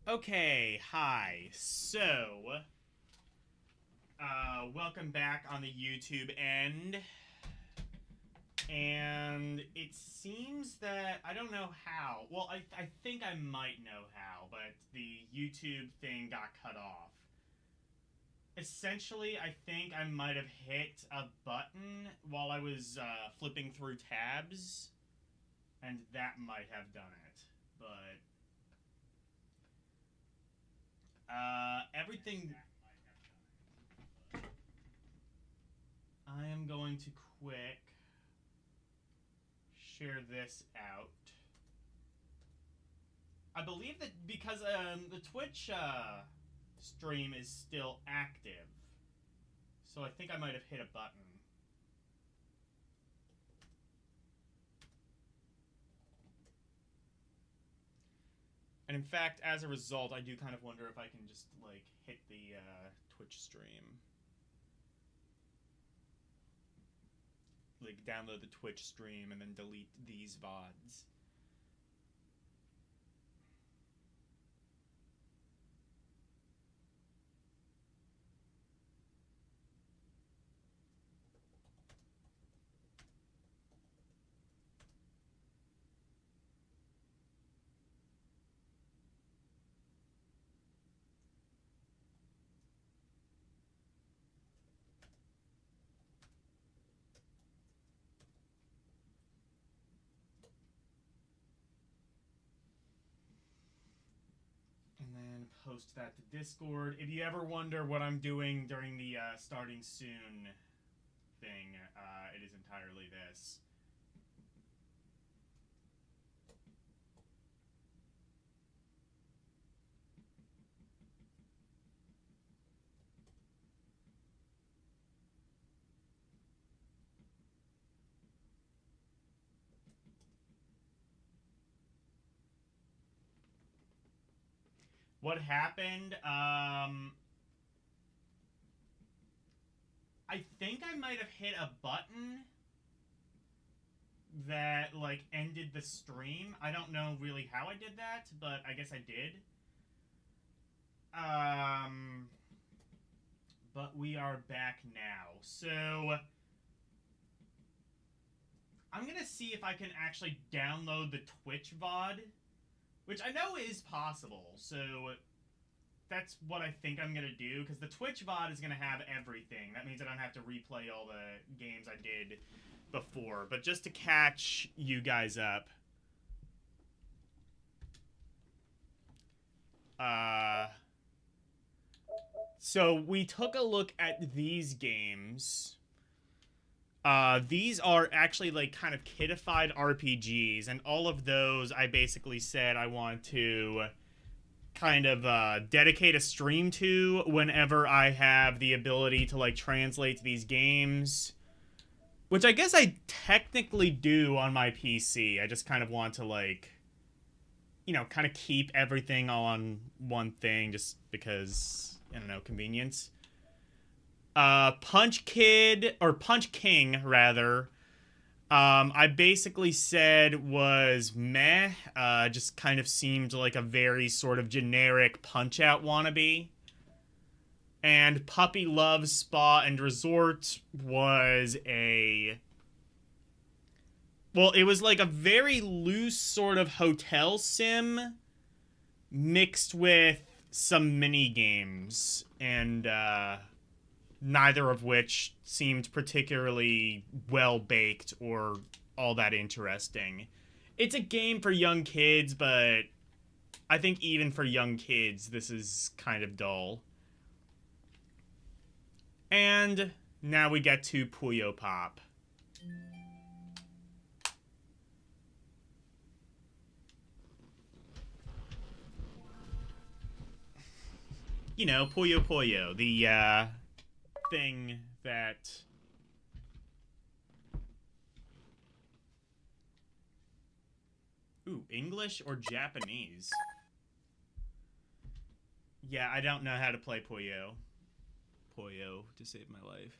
Okay, hi. So, welcome back on the YouTube end. And it seems that, I don't know how, well, I think I might know how, but the YouTube thing got cut off. Essentially, I think I might have hit a button while I was flipping through tabs, and that might have done it. But, everything I am going to quick share this out. I believe that because the Twitch stream is still active, so I think I might have hit a button. And in fact, as a result, I do kind of wonder if I can just like hit the Twitch stream. Like download the Twitch stream and then delete these VODs. And then post that to Discord. If you ever wonder what I'm doing during the starting soon thing, it is entirely this. What happened? I think I might have hit a button that like ended the stream. I don't know really how I did that, but I guess I did. But we are back now. So I'm gonna see if I can actually download the Twitch VOD, which I know is possible. So that's what I think I'm gonna do, because the Twitch VOD is gonna have everything. That means I don't have to replay all the games I did before. But just to catch you guys up, so we took a look at these games. These are actually like kind of kidified RPGs, and all of those I basically said I want to kind of dedicate a stream to whenever I have the ability to like translate these games. Which I guess I technically do on my PC. I just kind of want to like, you know, kind of keep everything all on one thing just because, I don't know, convenience. Punch Kid, or Punch King, rather, I basically said was meh. Just kind of seemed like a very sort of generic Punch-Out wannabe. And Puppy Love Spa and Resort was a... Well, it was like a very loose sort of hotel sim mixed with some mini games, and neither of which seemed particularly well baked or all that interesting. It's a game for young kids, but I think even for young kids, this is kind of dull. And now we get to Puyo Pop. You know, Puyo Puyo, the thing that... Ooh, English or Japanese? Yeah, I don't know how to play Puyo. Puyo to save my life.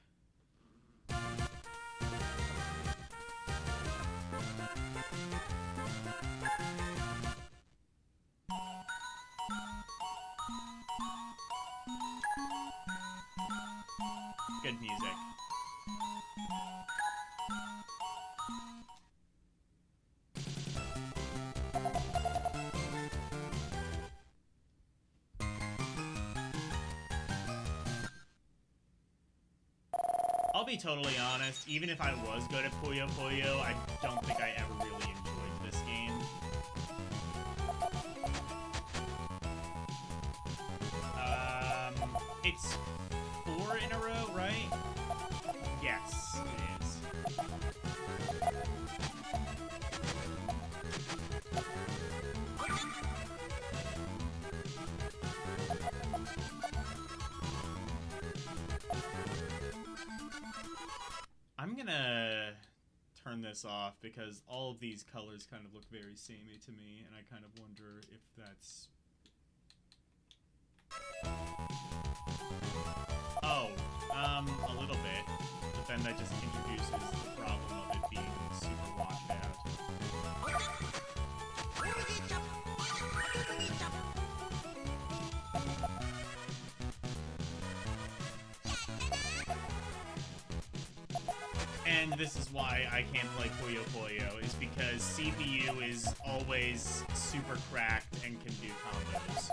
good music. I'll be totally honest, even if I was good at Puyo Puyo, I don't think I ever really enjoyed this game. It's 4 in a row, right? Yes, it is. I'm gonna turn this off because all of these colors kind of look very samey to me, and I kind of wonder if that's... Oh, a little bit, but then that just introduces the problem of it being super washed out. And this is why I can't play Puyo Puyo, is because CPU is always super cracked and can do combos.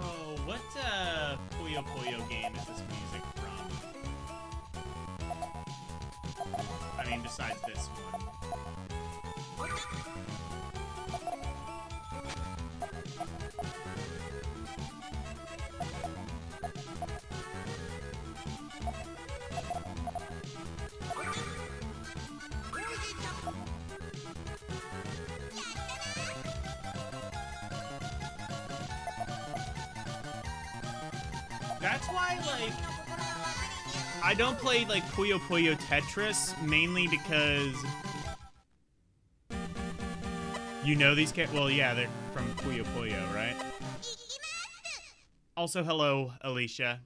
Oh, what Puyo Puyo game is this music from? I mean, besides this one. That's why, like, I don't play, like, Puyo Puyo Tetris, mainly because... You know these well, yeah, they're from Puyo Puyo, right? Also, hello, Alicia.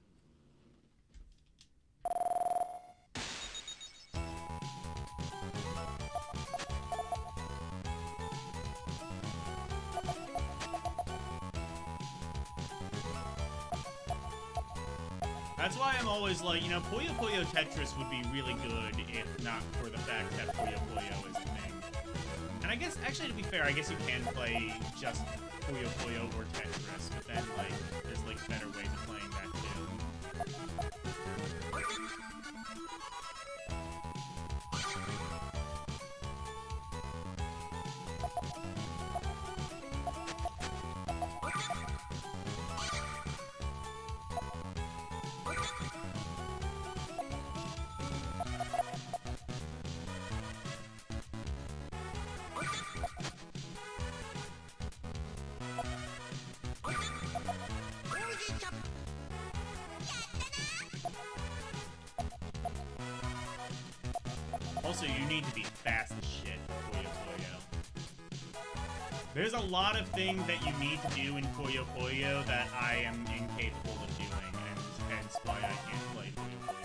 That's why I'm always like, you know, Puyo Puyo Tetris would be really good if not for the fact that Puyo Puyo is a thing. And I guess, actually, to be fair, I guess you can play just Puyo Puyo or Tetris, but then, like, there's, like, better ways of playing that, too. Also, you need to be fast as shit for Puyo Puyo. There's a lot of things that you need to do in Puyo Puyo that I am incapable of doing, and hence why I can't play Puyo Puyo.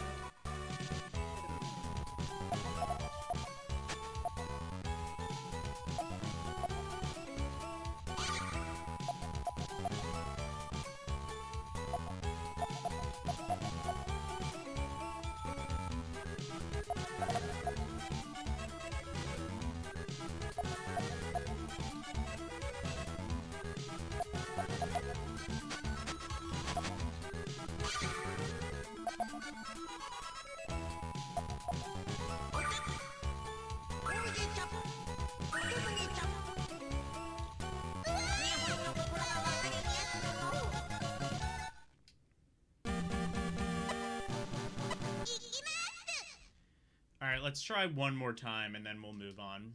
Alright, let's try one more time and then we'll move on.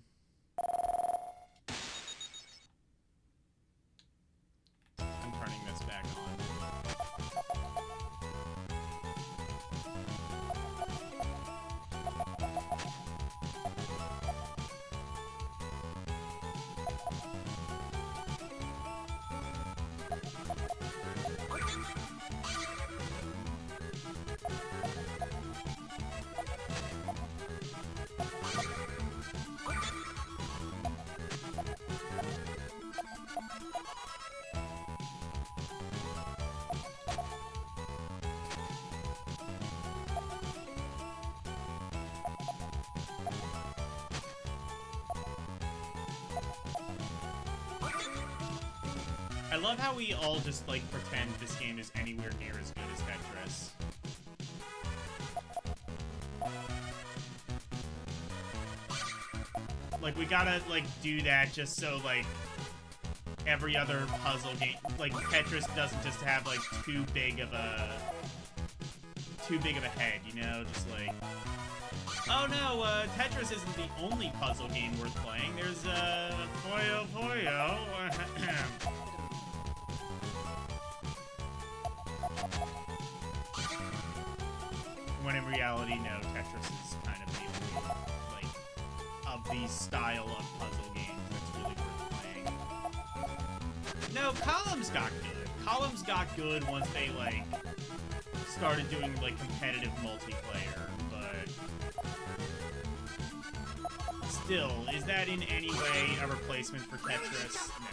I'm turning this back on. I love how we all just, like, pretend this game is anywhere near as good as Tetris. Like, we gotta, like, do that just so, like, every other puzzle game, like, Tetris doesn't just have, like, too big of a head, you know? Just, like, oh no, Tetris isn't the only puzzle game worth playing. There's, Puyo Puyo. When in reality, no, Tetris is kind of the only, like, of the style of puzzle games that's really worth playing. No, Columns got good. Columns got good once they, like, started doing, like, competitive multiplayer, but still, is that in any way a replacement for Tetris? No.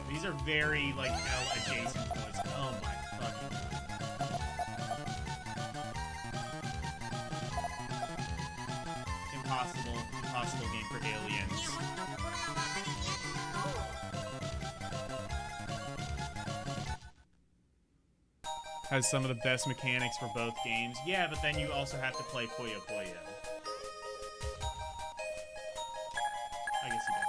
These are very, like, L-adjacent points. Oh my fucking... Impossible game for aliens. Has some of the best mechanics for both games. Yeah, but then you also have to play Puyo Puyo. I guess he doesn't.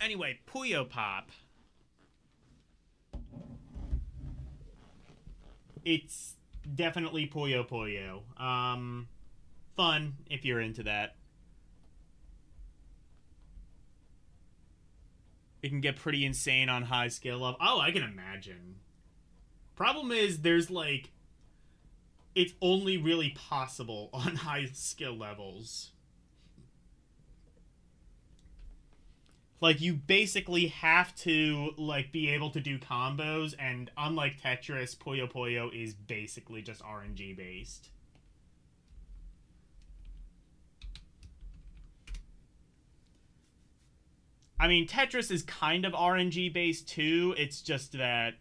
Anyway, Puyo Pop. It's definitely Puyo Puyo. Fun if you're into that. It can get pretty insane on high skill level. Oh, I can imagine. Problem is, there's, like... It's only really possible on high skill levels. Like, you basically have to, like, be able to do combos, and unlike Tetris, Puyo Puyo is basically just RNG based. I mean, Tetris is kind of RNG based too, it's just that...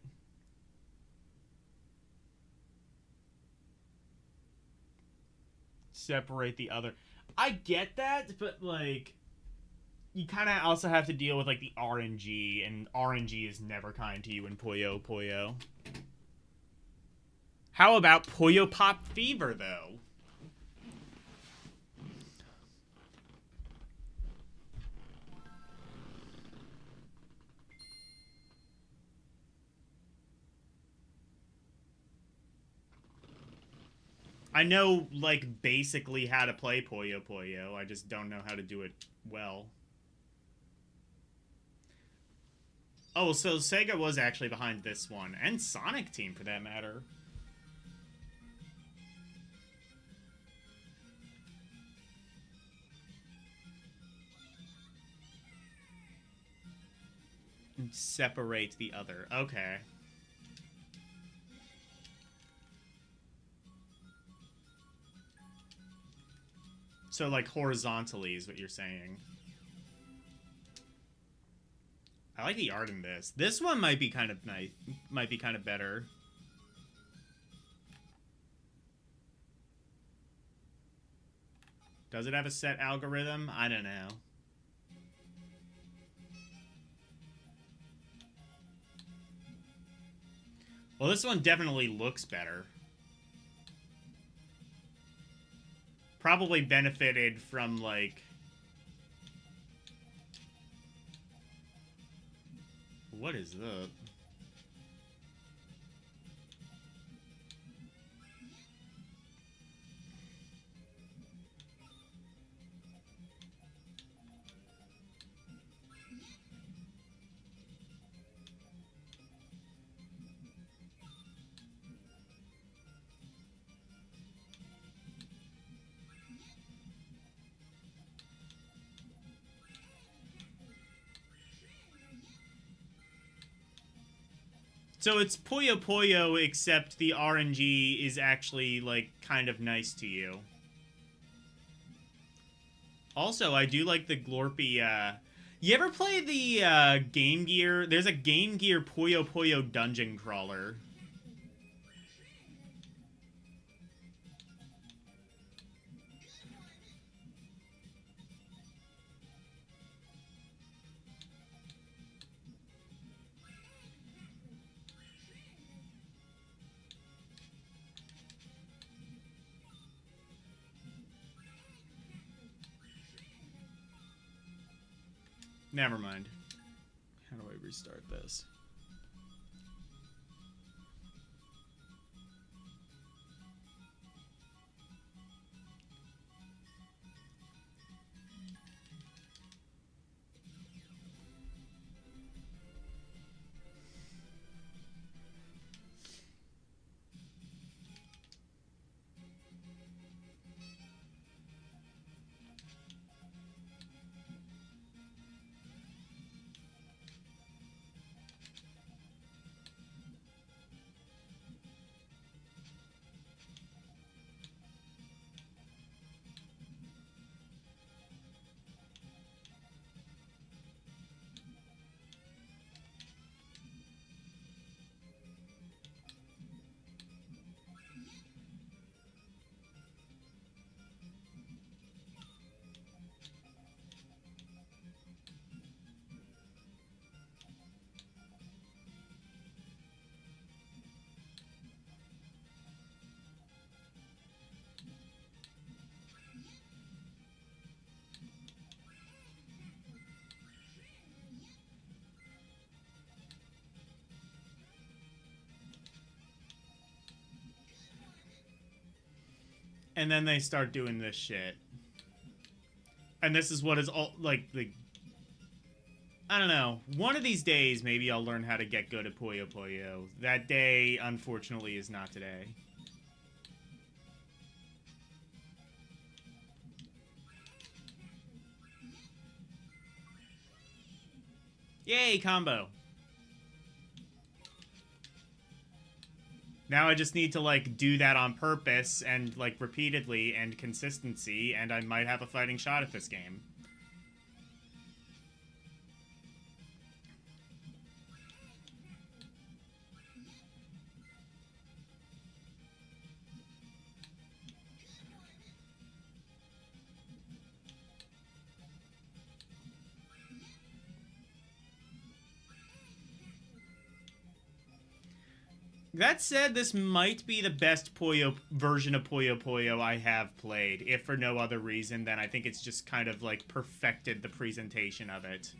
Separate the other... I get that, but, like... You kind of also have to deal with, like, the RNG, and RNG is never kind to you in Puyo Puyo. How about Puyo Pop Fever, though? I know, like, basically how to play Puyo Puyo. I just don't know how to do it well. Oh, so Sega was actually behind this one. And Sonic Team, for that matter. And separate the other. Okay. So, like, horizontally is what you're saying. I like the art in this. This one might be kind of nice. Might be kind of better. Does it have a set algorithm? I don't know. Well, this one definitely looks better. Probably benefited from, like... What is that? So it's Puyo Puyo, except the RNG is actually, like, kind of nice to you. Also, I do like the Glorpy, You ever play the Game Gear? There's a Game Gear Puyo Puyo dungeon crawler. Never mind. How do I restart this? And then they start doing this shit. And this is what is all, like, the... I don't know. One of these days, maybe I'll learn how to get good at Puyo Puyo. That day, unfortunately, is not today. Yay, combo. Now I just need to, like, do that on purpose and, like, repeatedly and consistency, and I might have a fighting shot at this game. That said, this might be the best Puyo version of Puyo Puyo I have played, if for no other reason than I think it's just kind of, like, perfected the presentation of it.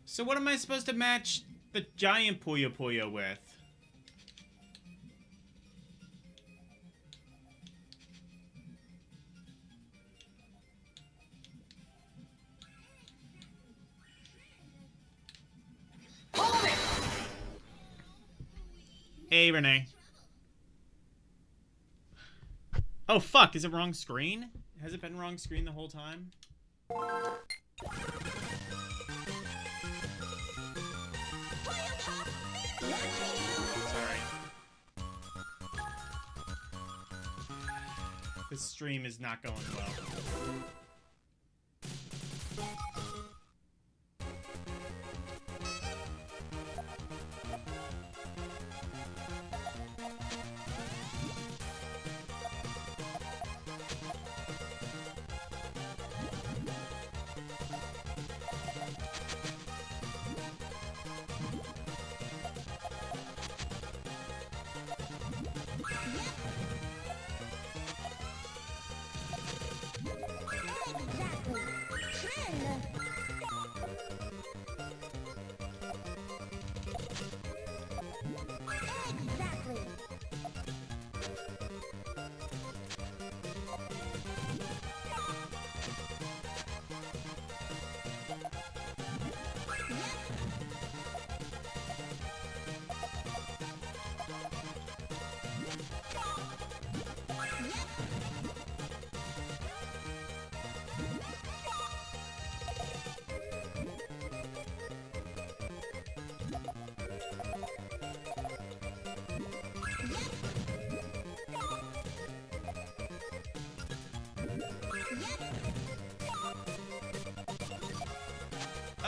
So what am I supposed to match the giant Puyo Puyo with? Hey, Renee. Oh, fuck. Is it wrong screen? Has it been wrong screen the whole time? Sorry. This stream is not going well.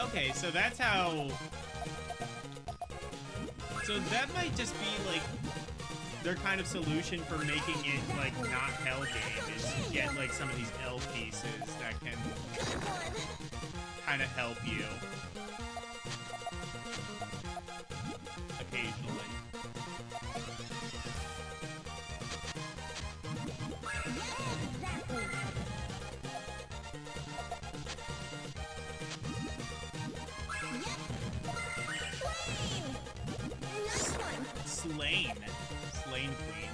Okay, so that's how... So that might just be, like, their kind of solution for making it, like, not Hell game is to get, like, some of these L pieces that can kind of help you. Occasionally. Slain. Slain Queen.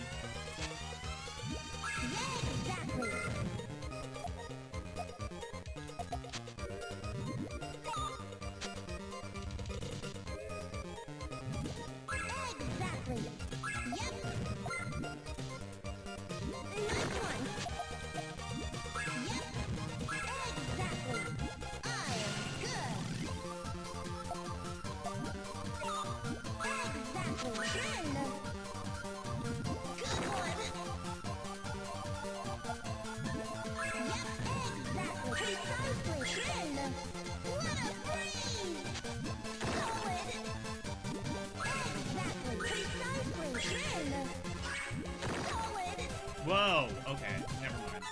Whoa, okay, never mind.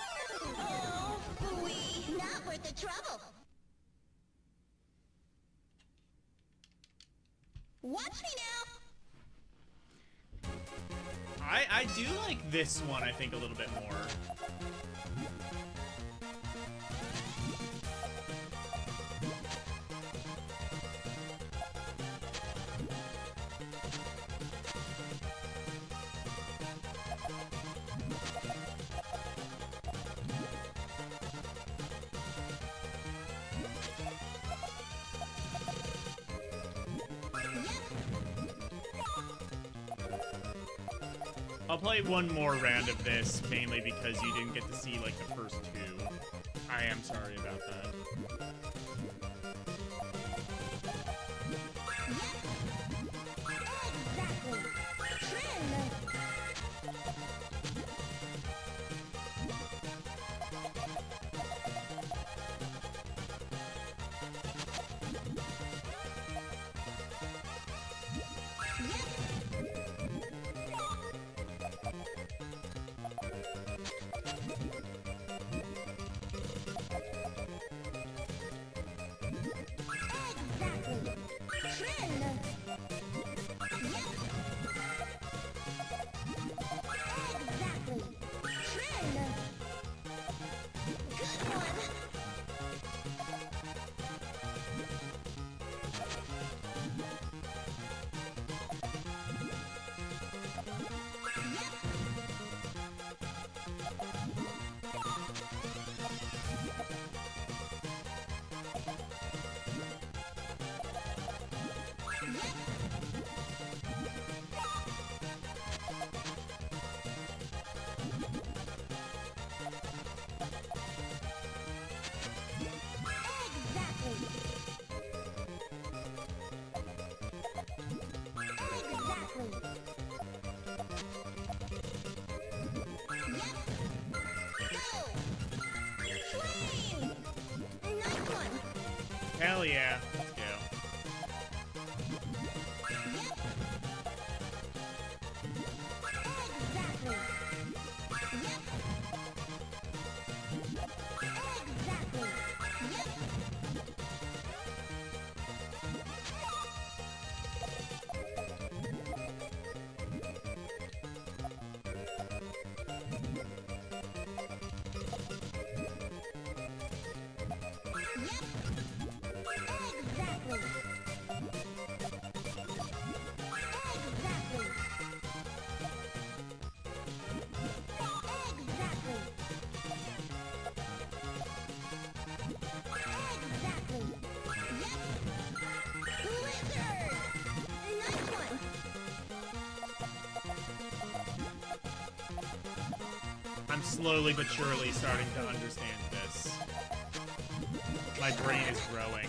Oh, phooey. Not worth the trouble. Watch me now. I do like this one, I think, a little bit more. I'll play one more round of this, mainly because you didn't get to see, like, the first two. I am sorry about that. Hell yeah. Let's go. I'm slowly but surely starting to understand this. My brain is growing.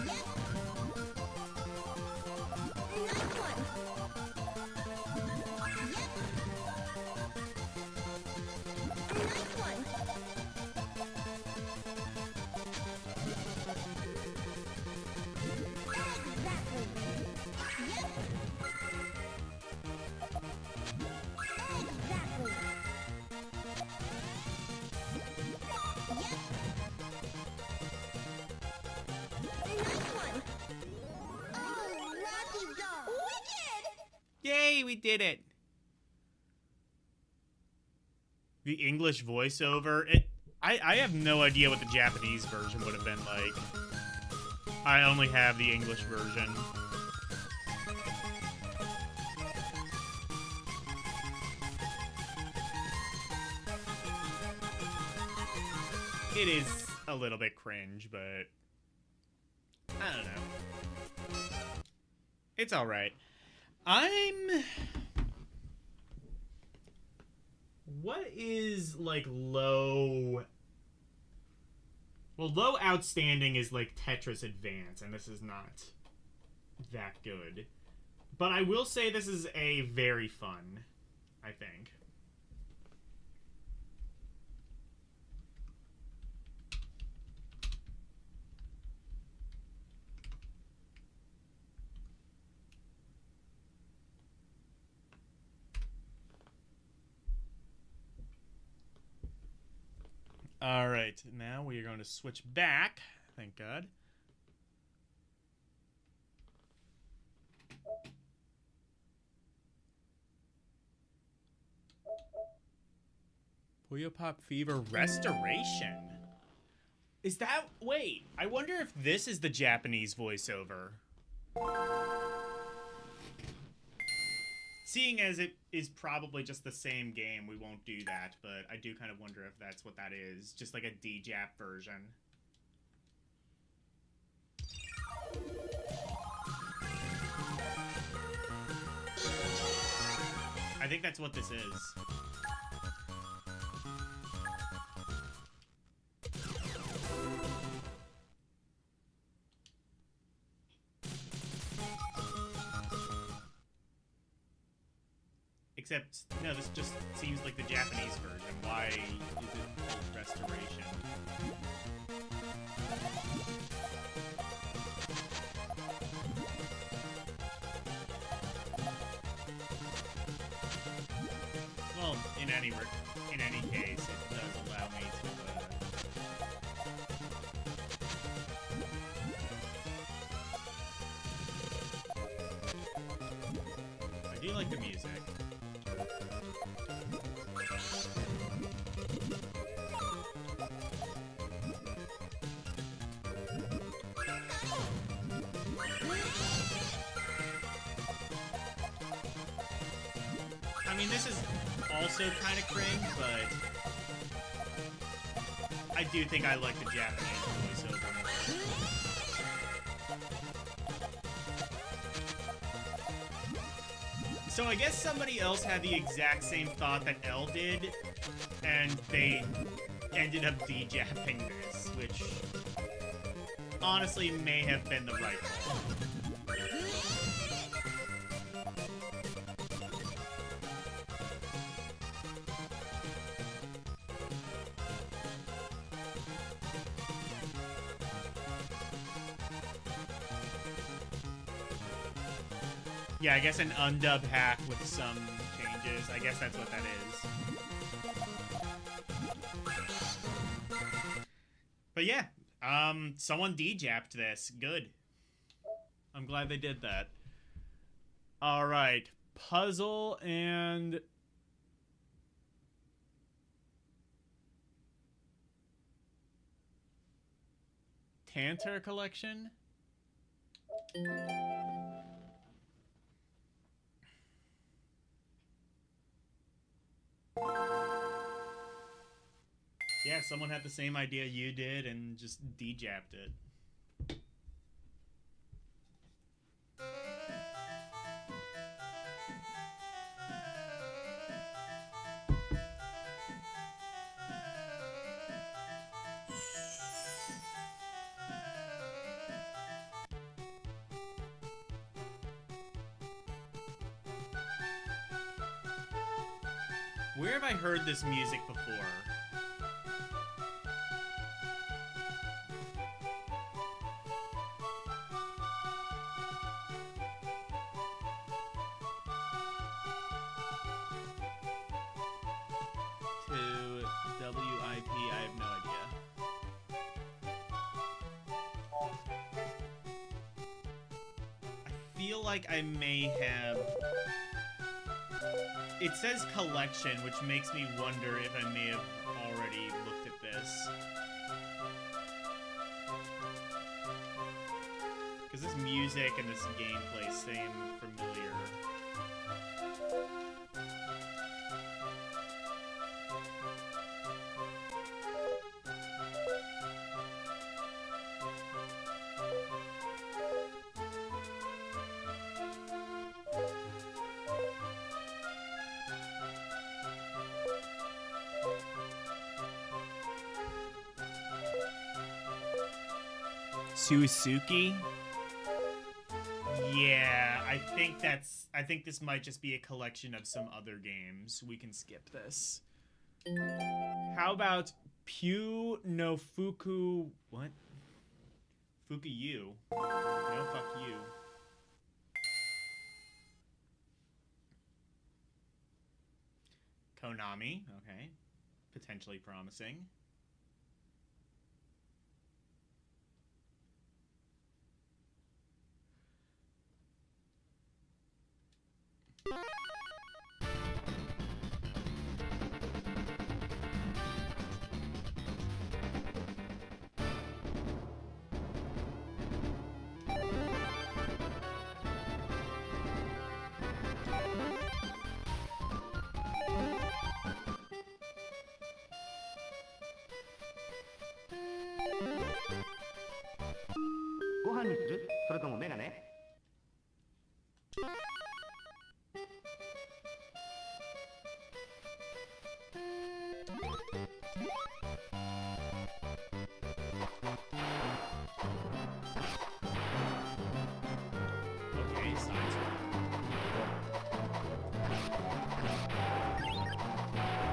Yep. we did it. The English voiceover, I have no idea what the Japanese version would have been like. I only have the English version. It is a little bit cringe, but I don't know. It's alright. What is, like, low... Well, low outstanding is, like, Tetris Advance, and this is not that good. But I will say this is a very fun, I think. All right, now we are going to switch back. Thank God. Puyo Pop Fever Restoration. Is that... Wait, I wonder if this is the Japanese voiceover. Seeing as it is probably just the same game, we won't do that, but I do kind of wonder if that's what that is. Just like a D-Jap version. I think that's what this is. Except, no, this just seems like the Japanese version. Why is it called Restoration? Well, in any case, it does allow me to, I do like the music. I mean, this is also kind of cringe, but I do think I like the Japanese voiceover more. So I guess somebody else had the exact same thought that Elle did, and they ended up de-japping this, which honestly may have been the right call. Yeah, I guess an undub hack with some changes. I guess that's what that is. But yeah, someone de-japped this. Good. I'm glad they did that. Alright, puzzle and... Tanter collection? Yeah, someone had the same idea you did and just de-japped it. Where have I heard this music before? WIP, I have no idea. I feel like I may have It says collection, which makes me wonder if I may have already looked at this. Because this music and this gameplay seem familiar. Suisuki? Yeah, I think this might just be a collection of some other games. We can skip this. How about Pyu no Fuku... What? Fukuyu. No, fuck you. Konami, okay. Potentially promising.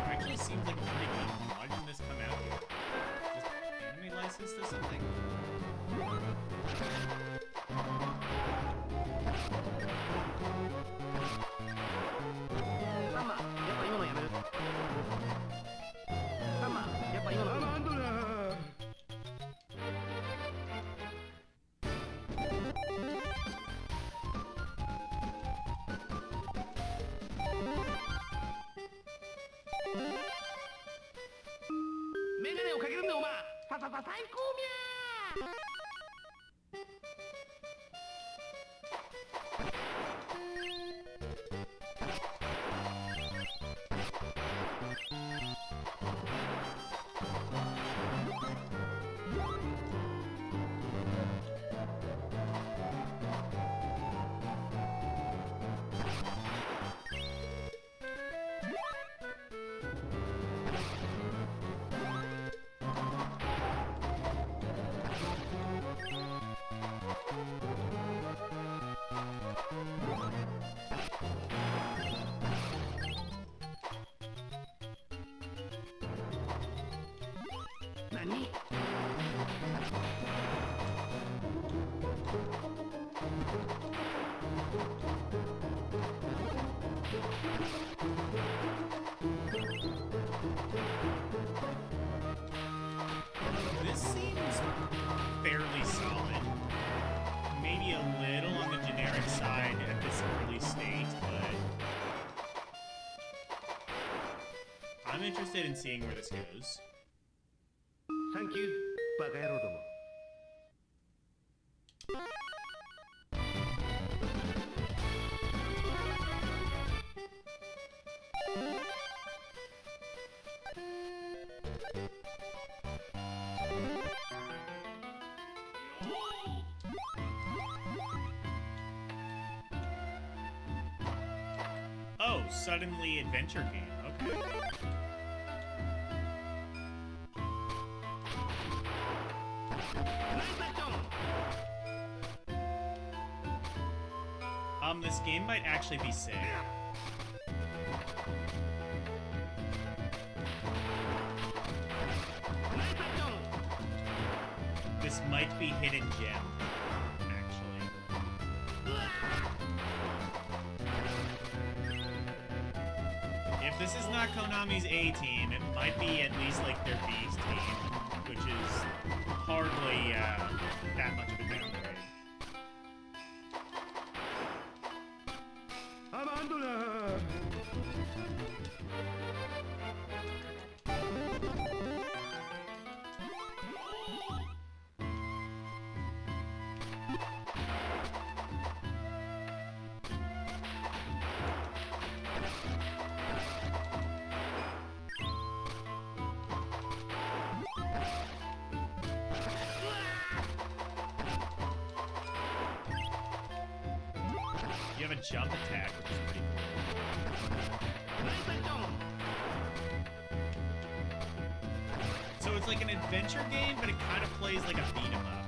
Actually seems like a pretty good one. Why didn't this come out yet? Just anime licensed or something? This seems fairly solid. Maybe a little on the generic side at this early state, but I'm interested in seeing where this goes. Thank you, バカ野郎ども。Oh, suddenly adventure game. Okay. This game might actually be sick. This might be hidden gem, actually. If this is not Konami's A team, it might be at least like their B's team, which is hardly that much of a downgrade. You have a jump attack, which is pretty cool. So it's like an adventure game, but it kind of plays like a beat 'em up.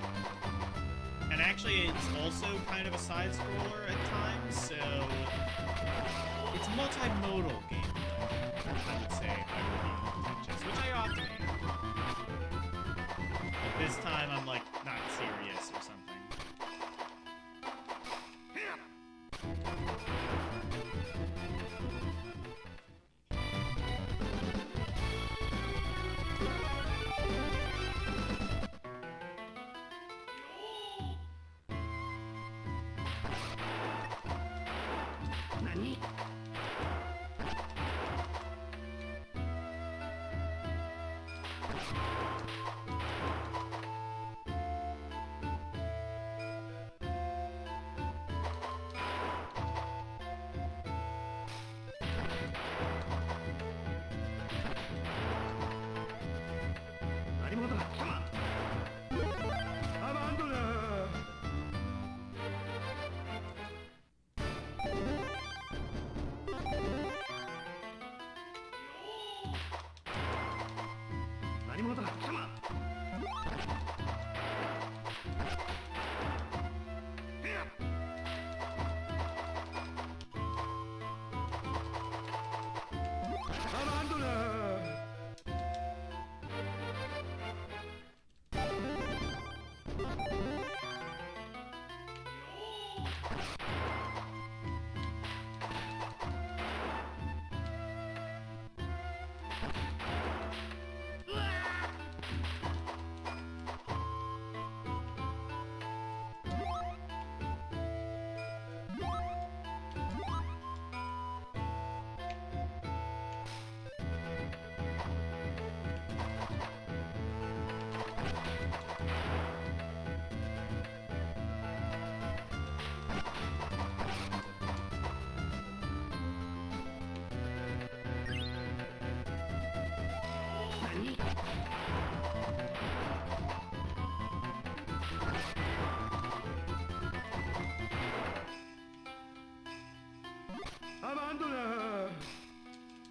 And actually, it's also kind of a side scroller at times, so it's a multimodal game, I would say, if I were being contentious, which I often am. But this time, I'm like not serious or something.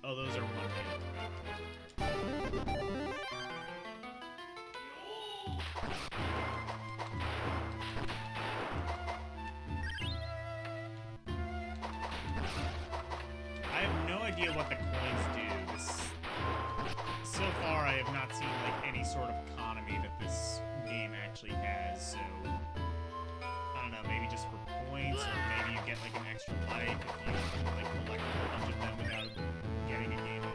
Oh, those are one hit. I have no idea what the coins do. So far, I have not seen like any sort of economy that this game actually has. So I don't know, maybe just for points, or maybe you get like an extra life if you like collect a whole bunch of them without getting a game over.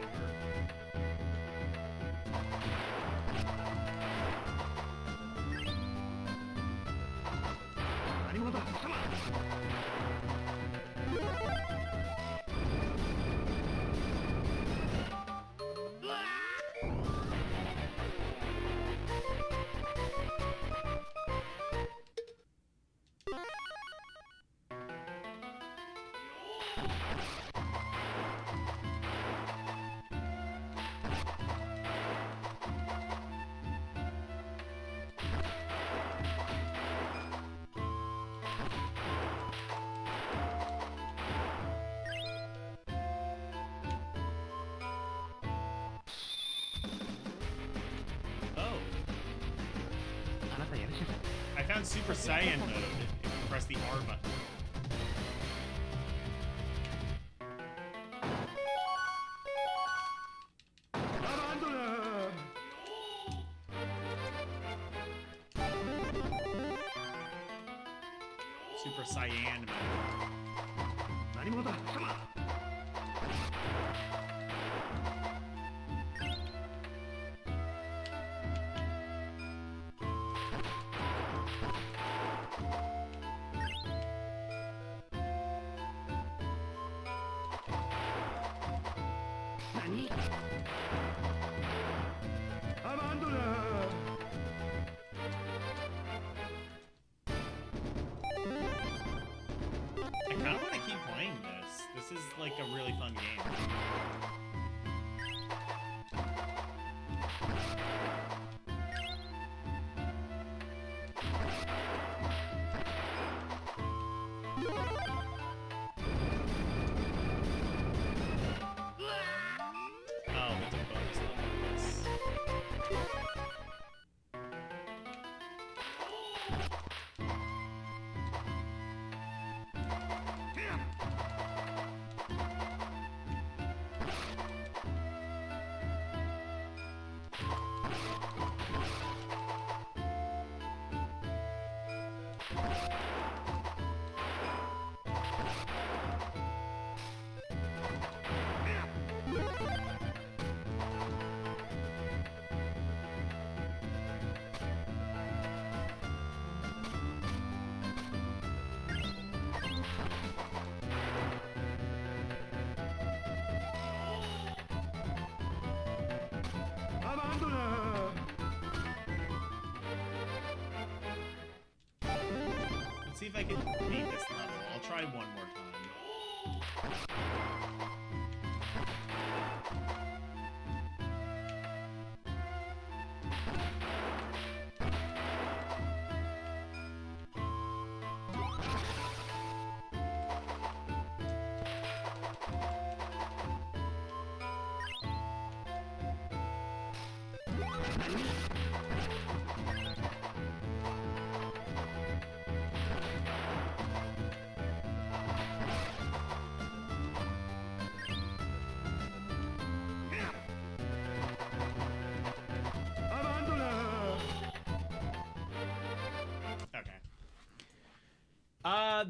I found Super Saiyan mode if you press the R button. Super Saiyan mode. I kind of want to keep playing this. This is like a really fun game. if I can beat this level. I'll try one more time. Okay.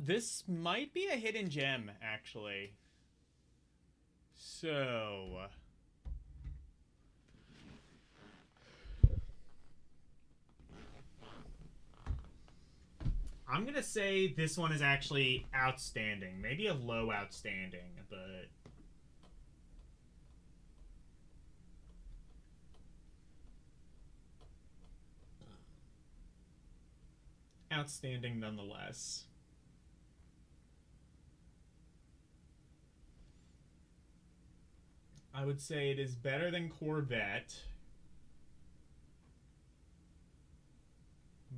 This might be a hidden gem, actually. So... I'm gonna say this one is actually outstanding. Maybe a low outstanding, but... outstanding nonetheless. I would say it is better than Corvette.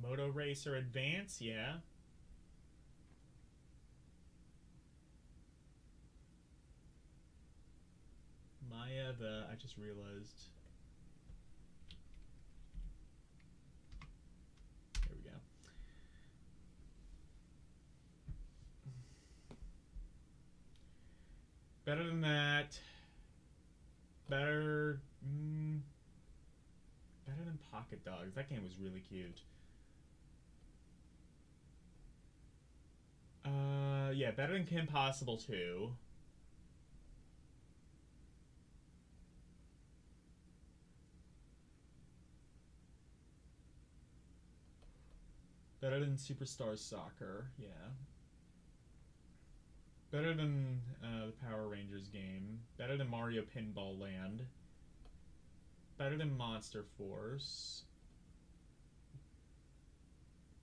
Moto Racer Advance, yeah. Maya, I just realized. There we go. Better than that. Better than Pocket Dogs. That game was really cute. Yeah, better than Kim Possible 2. Better than Superstar Soccer, yeah. Better than the Power Rangers game. Better than Mario Pinball Land. Better than Monster Force.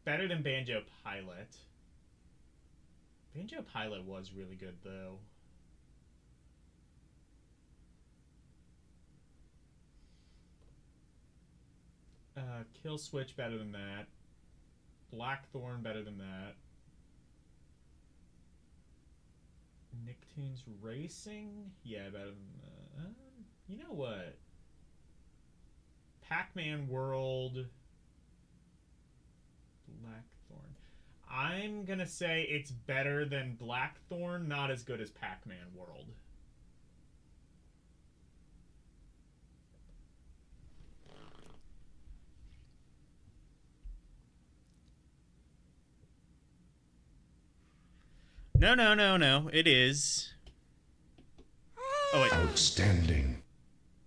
Better than Banjo Pilot. Banjo Pilot was really good, though. Kill Switch better than that. Blackthorn better than that. Nicktoons Racing? Yeah, better than that. You know what? Pac-Man World. Blackthorn. I'm gonna say it's better than Blackthorn, not as good as Pac-Man World. No, no, no, no. It is. Oh, wait. Outstanding.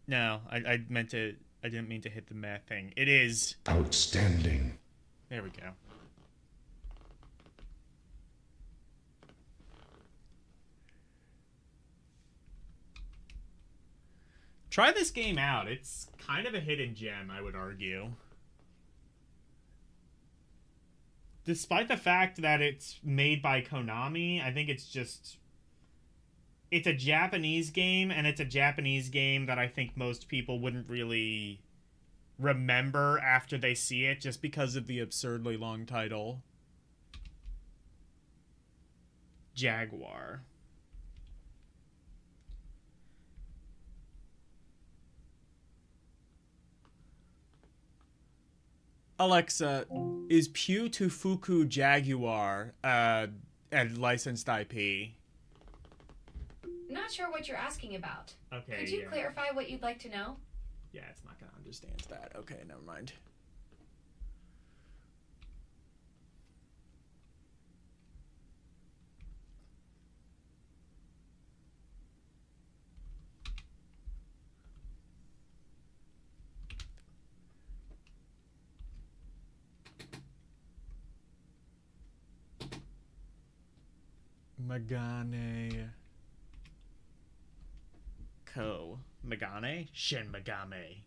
No, I meant to... I didn't mean to hit the math thing. It is. Outstanding. There we go. Try this game out. It's kind of a hidden gem, I would argue. Despite the fact that it's made by Konami, I think it's just... it's a Japanese game, and it's a Japanese game that I think most people wouldn't really remember after they see it, just because of the absurdly long title. Jaguar. Alexa, is Pew to Fuku Jaguar a licensed IP? Not sure what you're asking about. Okay. Could you clarify what you'd like to know? Yeah, it's not gonna understand that. Okay, never mind. Megane Ko. Megane? Shin Megame.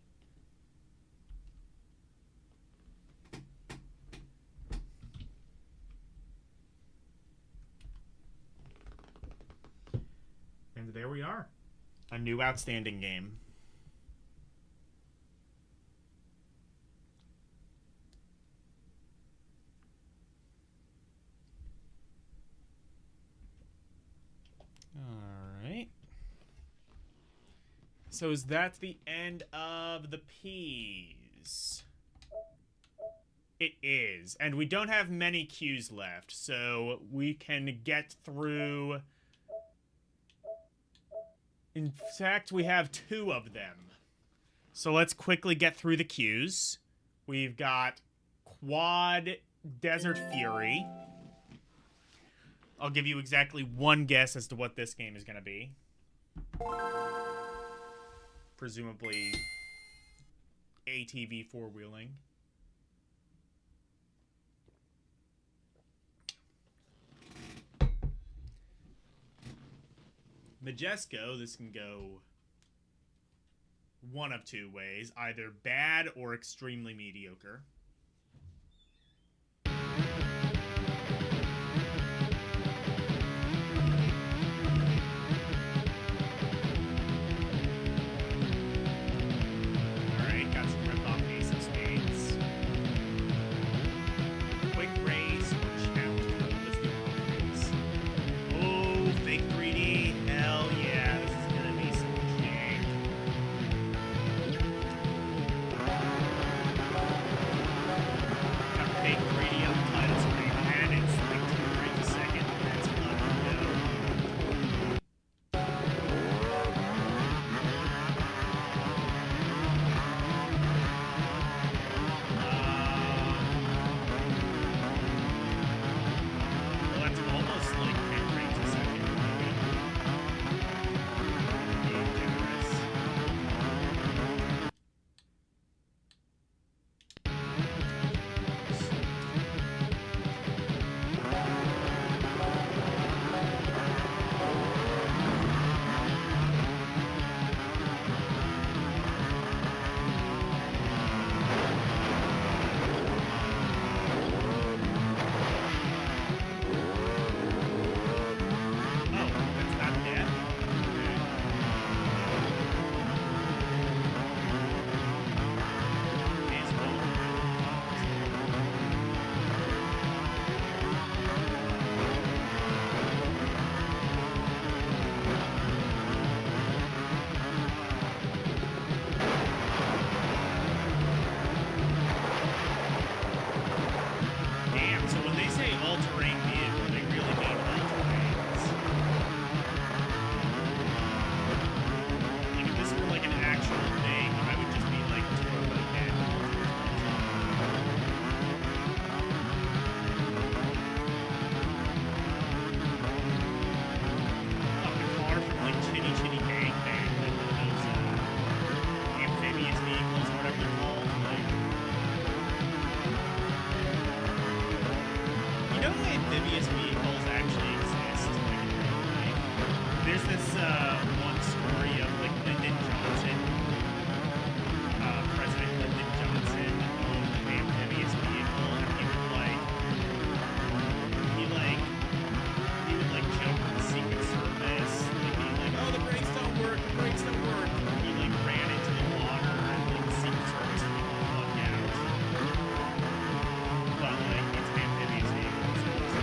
there we are. A new outstanding game. Alright. So is that the end of the P's? It is. And we don't have many Q's left, so we can get through... In fact, we have 2 of them. So let's quickly get through the Q's. We've got Quad Desert Fury. I'll give you exactly one guess as to what this game is going to be. Presumably ATV four-wheeling. Majesco, this can go one of 2 ways, either bad or extremely mediocre. Alright, got some rip-off Ace of Spades. Quick race or challenge. Let's do quick race. Oh, fake 3D. Hell yeah, this is gonna be some jank. Got fake 3D on the title screen, and it's like 2 frames a second. That's unreal. Well, that's almost like 10 frames a second. Being generous. Oh, that's not dead? Okay. Is Damn, so when they say all-terrain vehicle, they really mean all-terrains. Like, if this were like an actual thing, I would just be like turbo dead. Fucking car from like Chitty Chitty Bang Bang, like one of those amphibious vehicles, whatever they're called. Like, you know, amphibious vehicles actually exist, like in real life. There's this one story of like Lyndon Johnson, President Lyndon Johnson owned an amphibious vehicle, and he would joke with the Secret Service, like being like, "Oh, the brakes don't work, the brakes don't work." And he like ran into the water, and like the Secret Service would look out. But like, it's an amphibious vehicle, so it's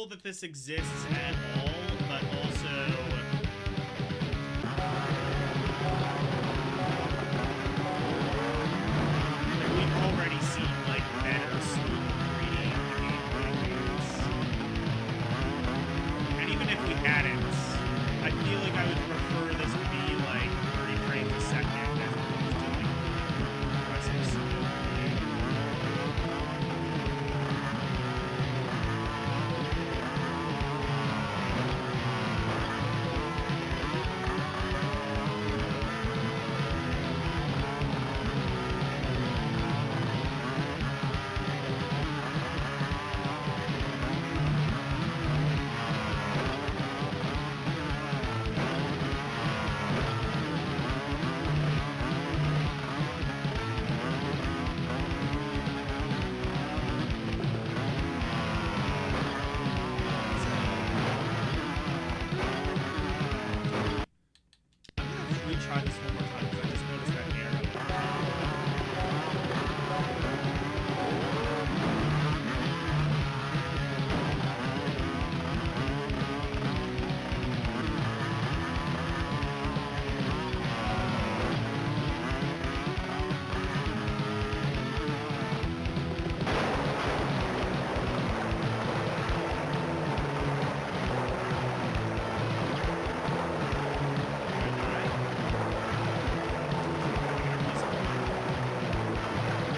cool that this exists at all, but also like, we've already seen like better smooth 3D gameplay games. And even if we hadn't, I feel like I would prefer this to be like 30 frames a second as opposed to like impressive smooth 3D. I'm gonna retry this one more time because I just noticed that arrow.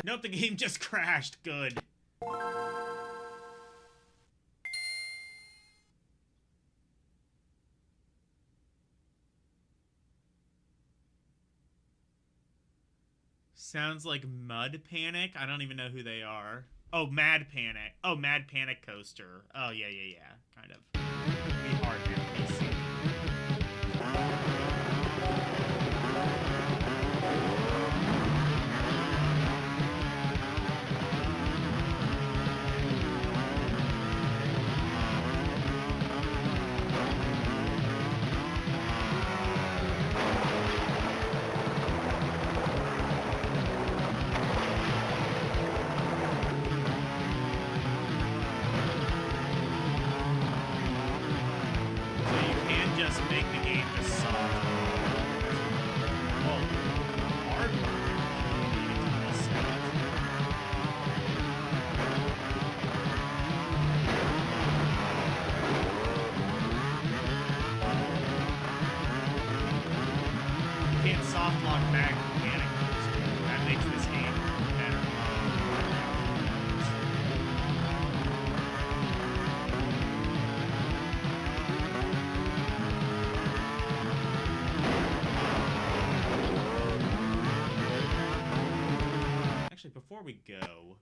Nope, the game just crashed. Good. Sounds like Mud Panic. I don't even know who they are. Oh, Mad Panic. Oh, Mad Panic Coaster. Oh, yeah. Kind of. Be hard, man. PC. So you can just make the game just soft. Well, hard mode, you need to reset it. You can't soft lock back Panic Coaster. That makes this game better. Actually, before we go,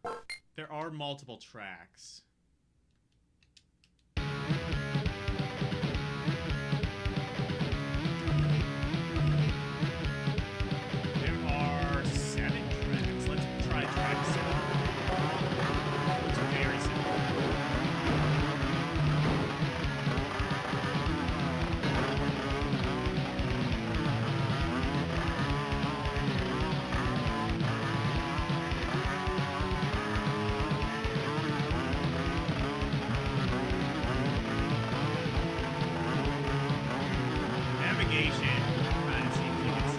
there are multiple tracks. There are 7 tracks. Let's try track 7. It's very simple. Navigation kind of seems like it's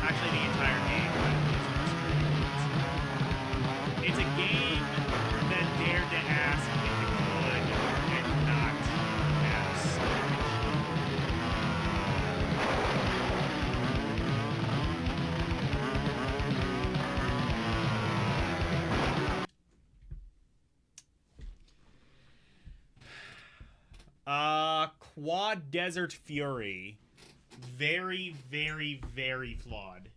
actually the entire game kind of feels frustrating. It's a game that dared to ask if it could and not have such. Quad Desert Fury. Very, very, very flawed.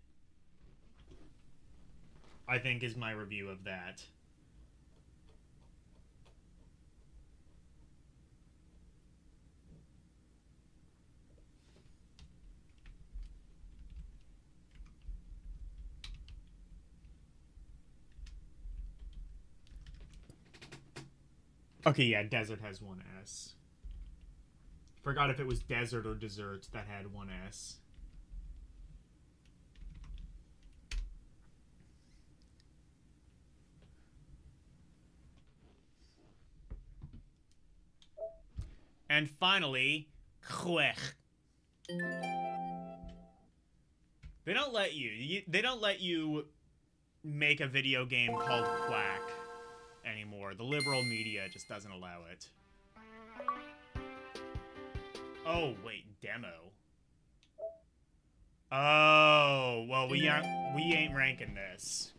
I think is my review of that. Okay, yeah, Desert has one S. Forgot if it was desert or dessert that had one S. And finally, Quech. They don't let you make a video game called Quack anymore. The liberal media just doesn't allow it. Oh, wait, demo. Oh, well, we ain't ranking this.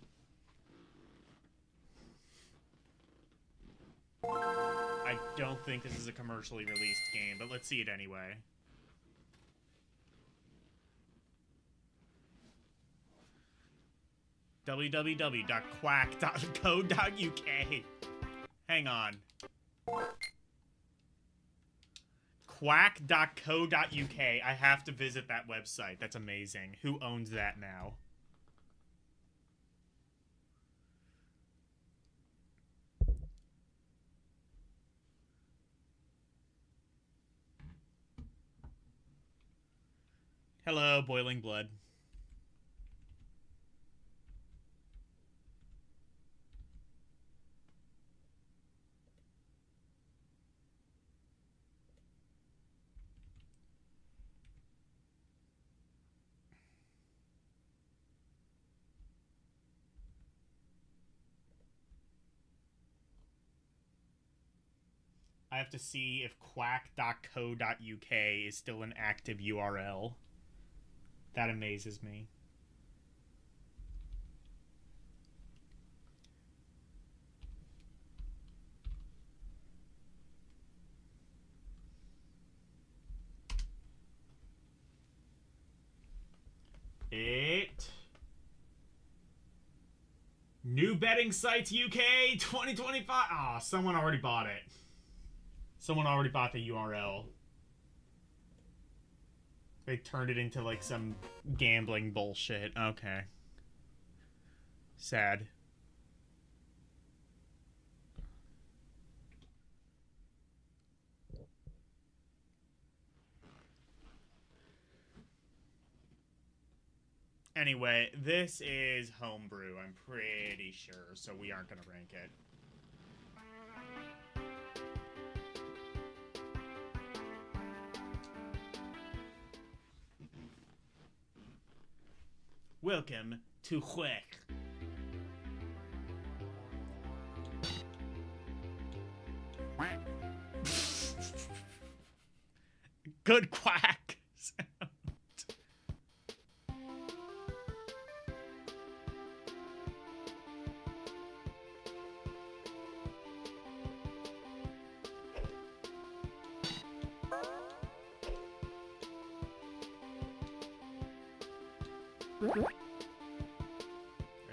I don't think this is a commercially released game, but let's see it anyway. www.quack.co.uk. Hang on. Quack.co.uk. I have to visit that website. That's amazing. Who owns that now? Hello, Boiling Blood. I have to see if quack.co.uk is still an active URL. That amazes me. New betting sites UK 2025. Ah, someone already bought it. Someone already bought the URL. They turned it into like some gambling bullshit. Okay. Sad. Anyway, this is homebrew, I'm pretty sure, so we aren't gonna rank it. Welcome to Quack. Good quack sound.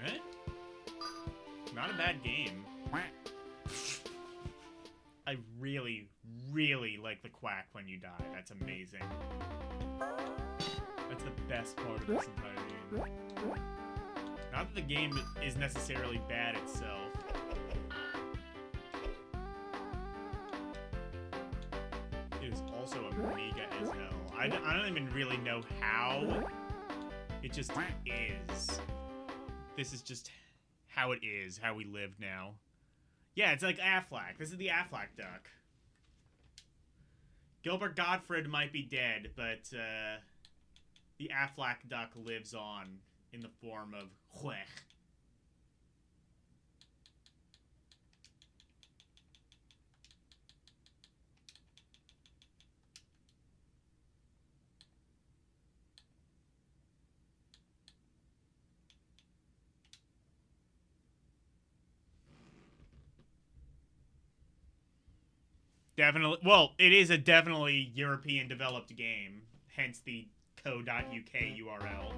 Right? Not a bad game. I really, really like the quack when you die. That's amazing. That's the best part of this entire game. Not that the game is necessarily bad itself. It is also Amiga as hell. I don't even really know how. It just is. This is just how it is, how we live now. Yeah, it's like Affleck. This is the Affleck duck. Gilbert Gottfried might be dead, but the Affleck duck lives on in the form of Huech. Definitely. Well, it is a definitely European developed game, hence the co.uk URL.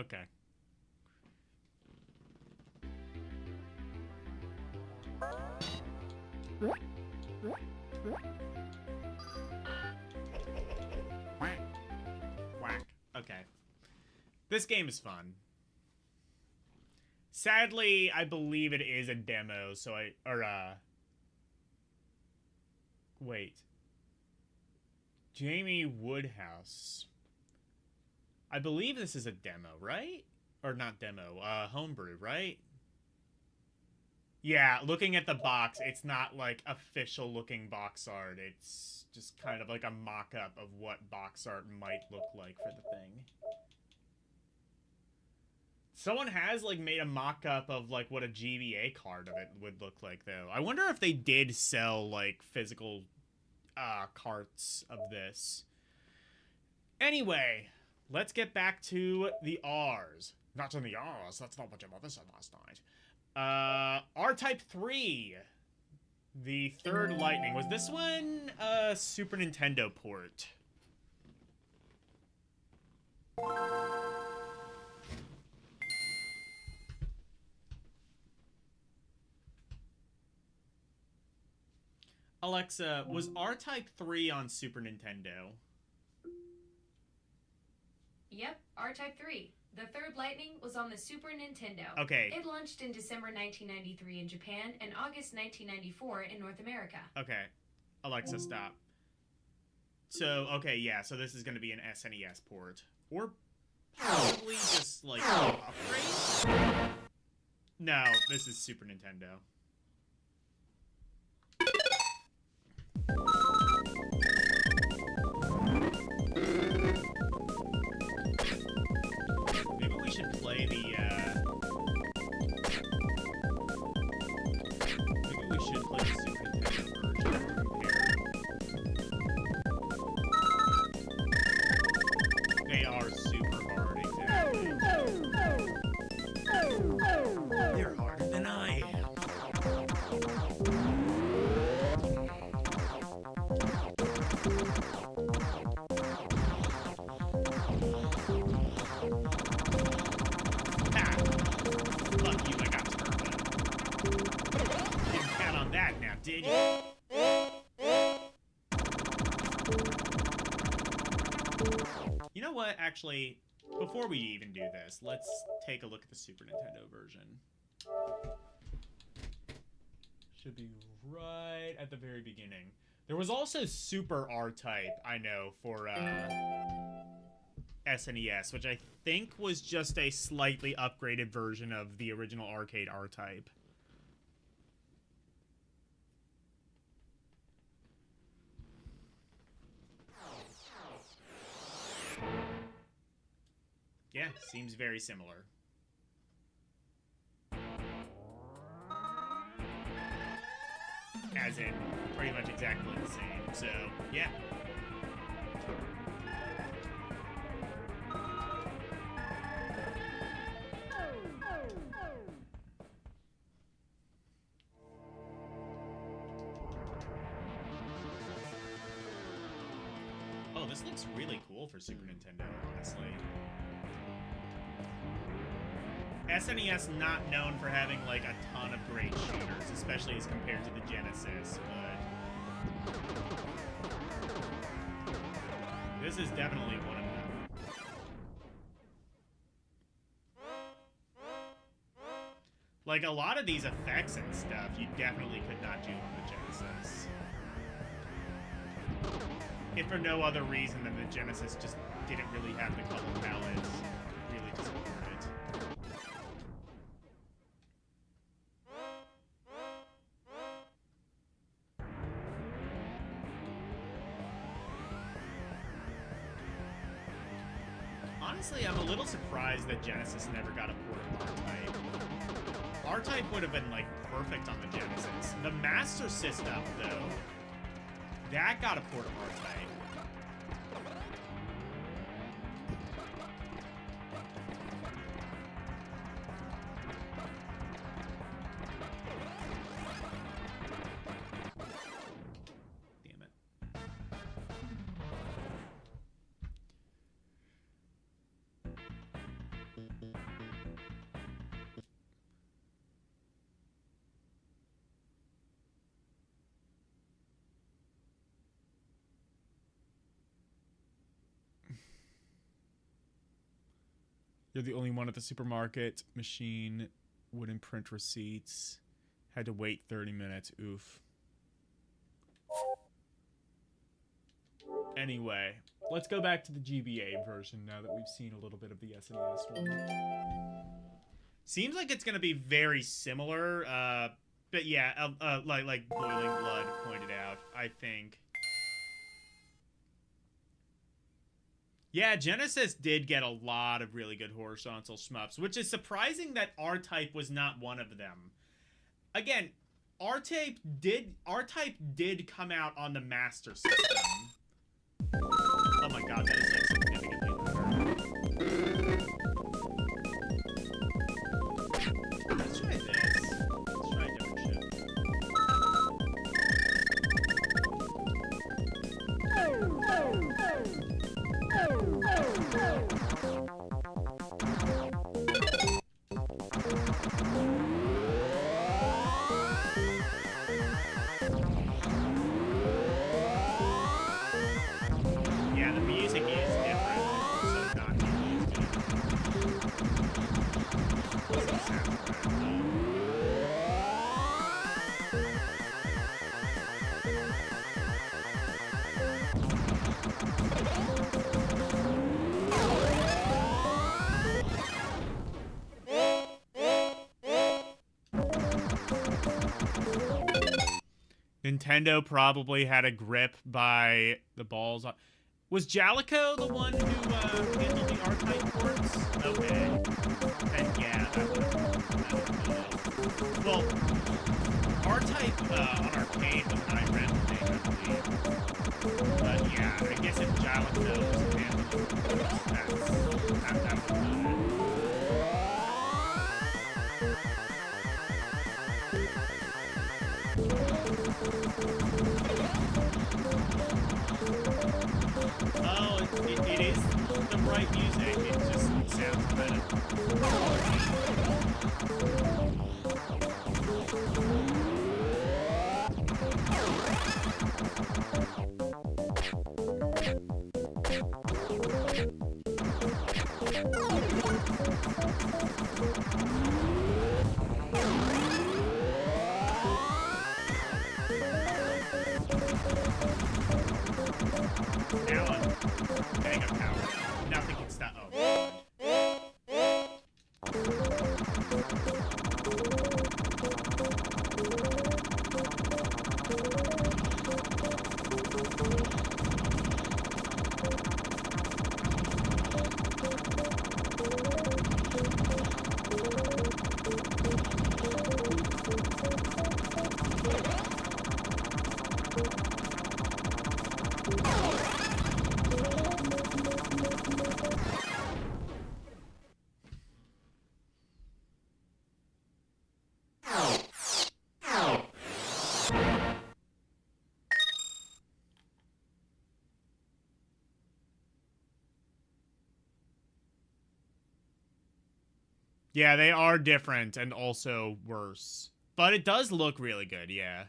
Okay. Whack. Okay. This game is fun. Sadly, I believe it is a demo, so wait. Jamie Woodhouse. I believe this is a demo, right? Or not demo, homebrew, right? Yeah, looking at the box, it's not like official looking box art. It's just kind of like a mock-up of what box art might look like for the thing. Someone has like made a mock-up of like what a GBA card of it would look like though. I wonder if they did sell like physical carts of this. Anyway, let's get back to the R's. Not in the R's, that's not what your mother said last night. R-Type 3. The third Lightning. Was this one a Super Nintendo port? Alexa, was R-Type 3 on Super Nintendo? Yep, R-Type 3. The third Lightning was on the Super Nintendo. Okay. It launched in December 1993 in Japan and August 1994 in North America. Okay. Alexa, stop. So, okay, yeah, so this is going to be an SNES port. Or probably just, like, an upgrade? No, this is Super Nintendo. Maybe we should play the, maybe we should play the Super Nintendo version to compare. They are super hard, exactly. They're harder than I am. Ha! Fuck you, I got turbo. Didn't count on that now, did you? You know what, actually, before we even do this, let's take a look at the Super Nintendo version. Should be right at the very beginning. There was also Super R-Type, I know, for SNES, which I think was just a slightly upgraded version of the original arcade R-Type. Yeah, seems very similar. As in, pretty much exactly the same, so, yeah. Oh, this looks really cool for Super Nintendo, honestly. SNES not known for having, like, a ton of great shooters, especially as compared to the Genesis, but this is definitely one of them. Like, a lot of these effects and stuff you definitely could not do on the Genesis. If for no other reason than the Genesis just didn't really have the color palettes really to support it. Honestly, I'm a little surprised that Genesis never got a port of R-Type. R-Type would have been, like, perfect on the Genesis. The Master System, though, that got a port of R-Type. Damn it. You're the only one at the supermarket. Machine wouldn't print receipts. Had to wait 30 minutes. Oof. Anyway, let's go back to the GBA version now that we've seen a little bit of the SNES one. Seems like it's going to be very similar, but yeah, like Boiling Blood pointed out, I think. Yeah, Genesis did get a lot of really good horizontal shmups, which is surprising that R-Type was not one of them. Again, R-Type did come out on the Master System. Oh my god, that is like significantly better. Let's try this. Let's try a different ship. Yeah, the music is different, so not nearly as good. Doesn't sound good, though. Nintendo probably had a grip by the balls on. Was Jalico the one who handled the R-Type ports? Okay. Then yeah, that would. Well, R-Type on Arcade was an iRent thing, I believe. But yeah, I guess if Jalico was handling the ports, that would be it. Oh, it is the right music. It just sounds better. Now I'm mega power. Nothing can stop. Oh. Yeah, they are different and also worse. But it does look really good, yeah.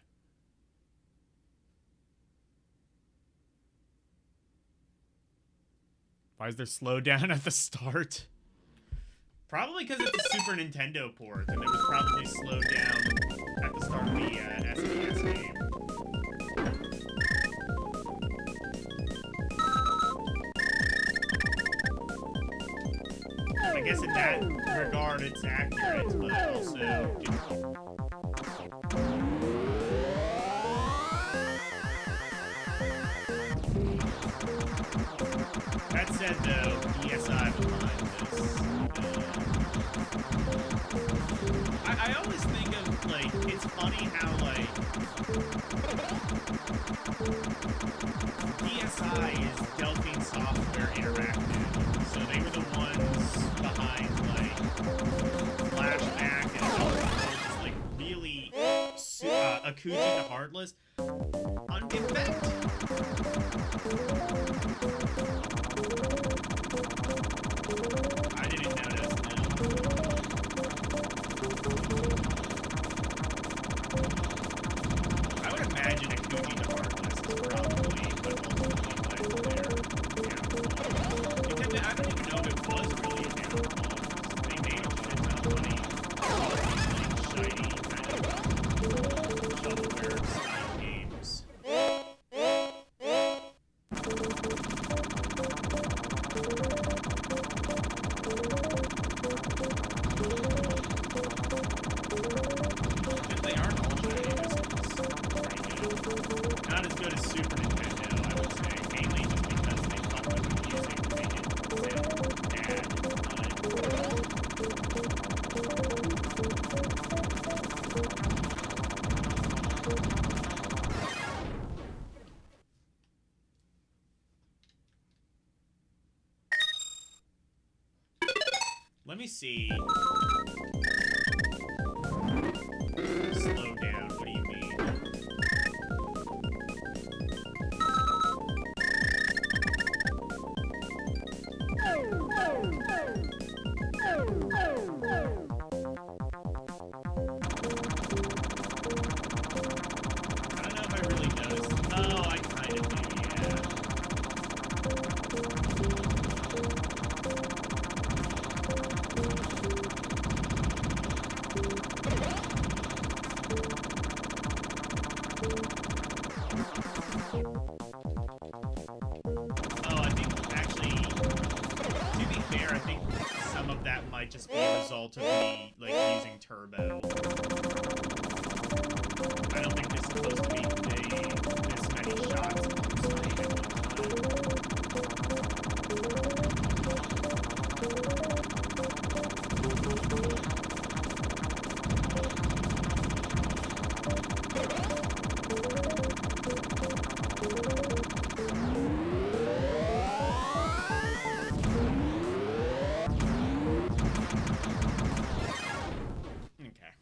Why is there slowdown at the start? Probably because it's a Super Nintendo port, and it was probably slowed down at the start of the SNES game. I guess in that regard, it's accurate, but also... That said, though, ESI behind this. I always think of, like, it's funny how, like, ESI is Delphine Software Interactive, so they were the ones behind, like, Flashback and all just, like, really Akuji to Heartless. In fact, I didn't notice, no. I would imagine Akuji to Heartless is probably what ultimately led there. Yeah. Except I don't even know if it was really a downfall. Let me see. Slow down. What do you mean? I don't know if I really noticed. Oh, I kind of do, yeah. Oh, I think, actually, to be fair, I think some of that might just be a result of me, like, using turbo. I don't think this is supposed to be this many shots on screen at one Okay.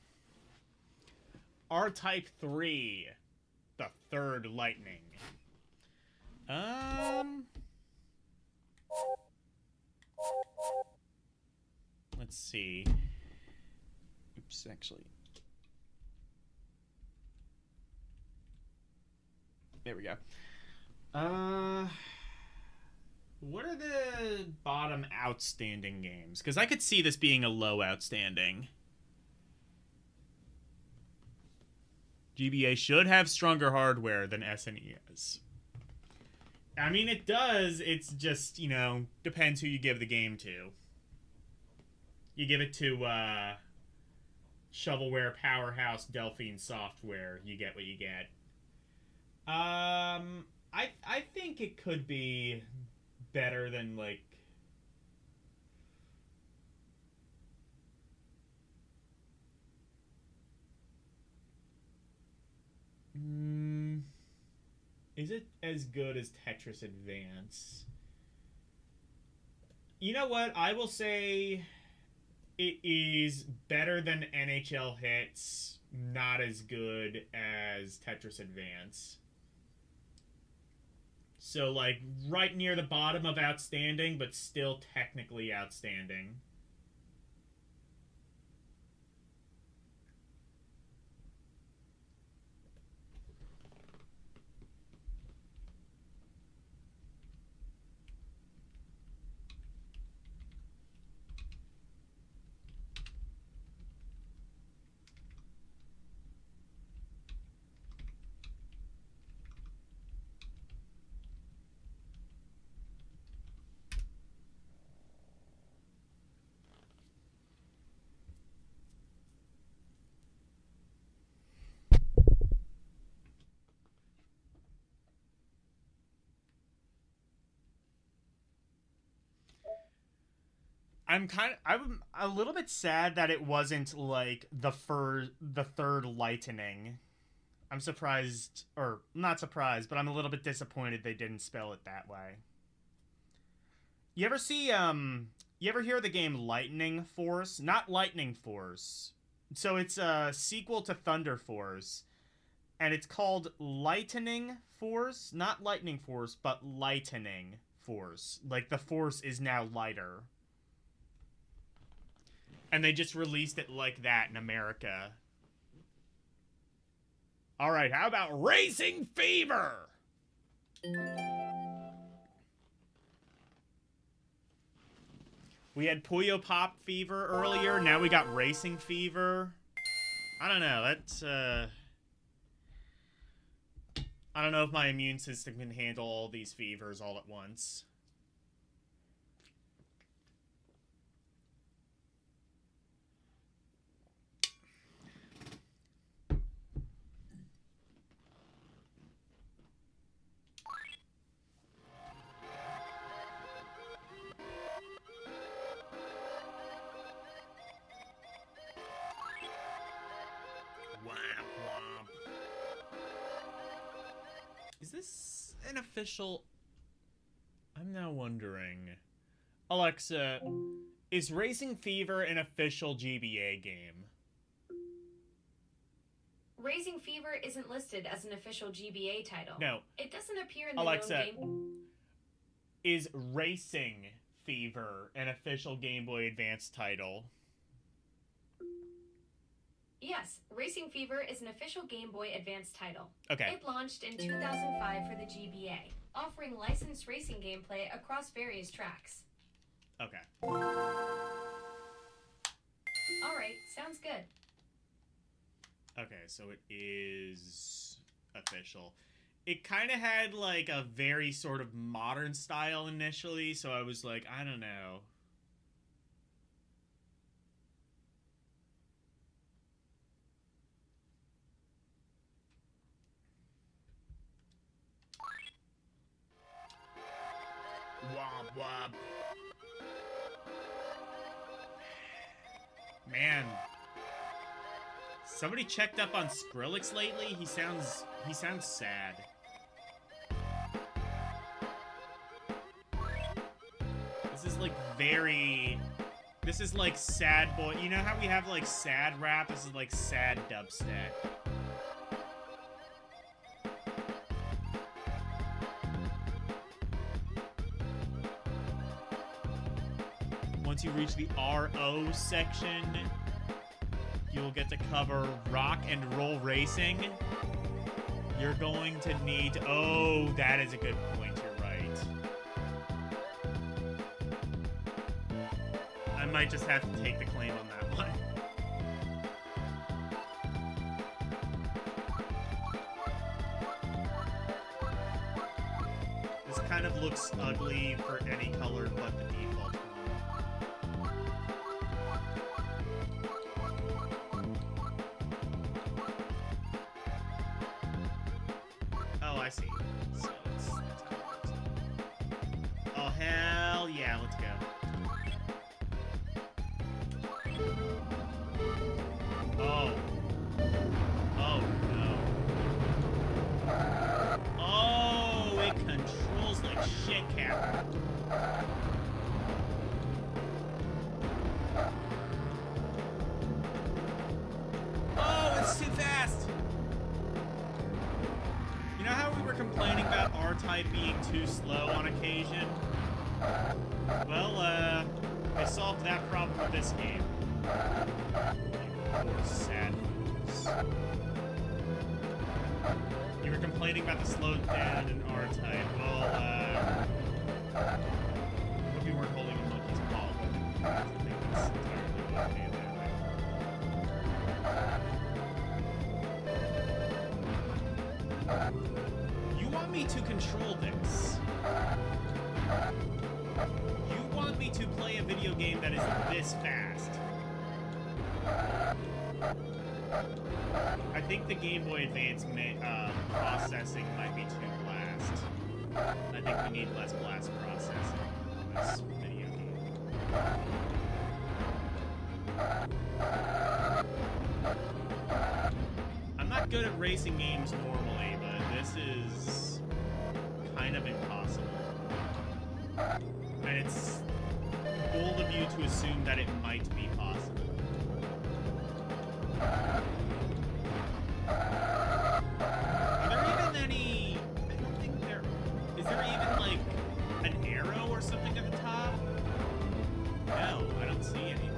R-Type 3. The third lightning. Let's see. Oops, actually. There we go. What are the bottom outstanding games? Because I could see this being a low outstanding. GBA should have stronger hardware than SNES. I mean, it does. It's just, you know, depends who you give the game to. You give it to shovelware powerhouse Delphine Software, you get what you get. I think it could be better than, like, is it as good as Tetris Advance? You know what? I will say it is better than NHL Hits, not as good as Tetris Advance. So, like, right near the bottom of outstanding, but still technically outstanding. I'm a little bit sad that it wasn't like the third lightning. I'm surprised, or not surprised, but I'm a little bit disappointed they didn't spell it that way. You ever see you ever hear the game Lightning Force? Not Lightning Force. So it's a sequel to Thunder Force, and it's called Lightning Force, not Lightning Force, but Lightning Force. Like the force is now lighter. And they just released it like that in America. Alright, how about Racing Fever? We had Puyo Pop Fever earlier, now we got Racing Fever. I don't know, that's, I don't know if my immune system can handle all these fevers all at once. Is this an official... I'm now wondering. Alexa, Is Racing Fever an official GBA game? Racing Fever isn't listed as an official GBA title. No. It doesn't appear in the Alexa, known game. is Racing Fever an official Game Boy Advance title? Yes, Racing Fever is an official Game Boy Advance title. Okay. It launched in 2005 for the GBA, offering licensed racing gameplay across various tracks. Okay. Alright, sounds good. Okay, so it is official. It kind of had like a very sort of modern style initially, so I was like, I don't know. Womp womp. Man. Somebody checked up on Skrillex lately? He sounds sad. This is like sad boy. You know how we have like sad rap? This is like sad dubstep. Once you reach the RO section, you'll get to cover rock and roll racing. You're going to need... Oh, that is a good point. You're right. I might just have to take the claim on that one. This kind of looks ugly for any color but the default one. Oh, I see. So that's correct. Oh, hell yeah, let's go. Oh. Oh, no. Oh, it controls like shit, Cap. Oh, it's too fast. You know how we were complaining about R-Type being too slow on occasion? Well, they solved that problem with this game. Poor sad fools. You were complaining about the slowed down in R-Type. Well, hope you weren't holding a monkey's paw, but I think it's entirely okay that way. You want me to control this? You want me to play a video game that is this fast? I think the Game Boy Advance processing might be too blast. I think we need less blast processing on this video game. I'm not good at racing games normally, but this is kind of impossible. And it's bold of you to assume that it might be possible. Are there even any... I don't think there... Is there even, like, an arrow or something at the top? No, I don't see anything.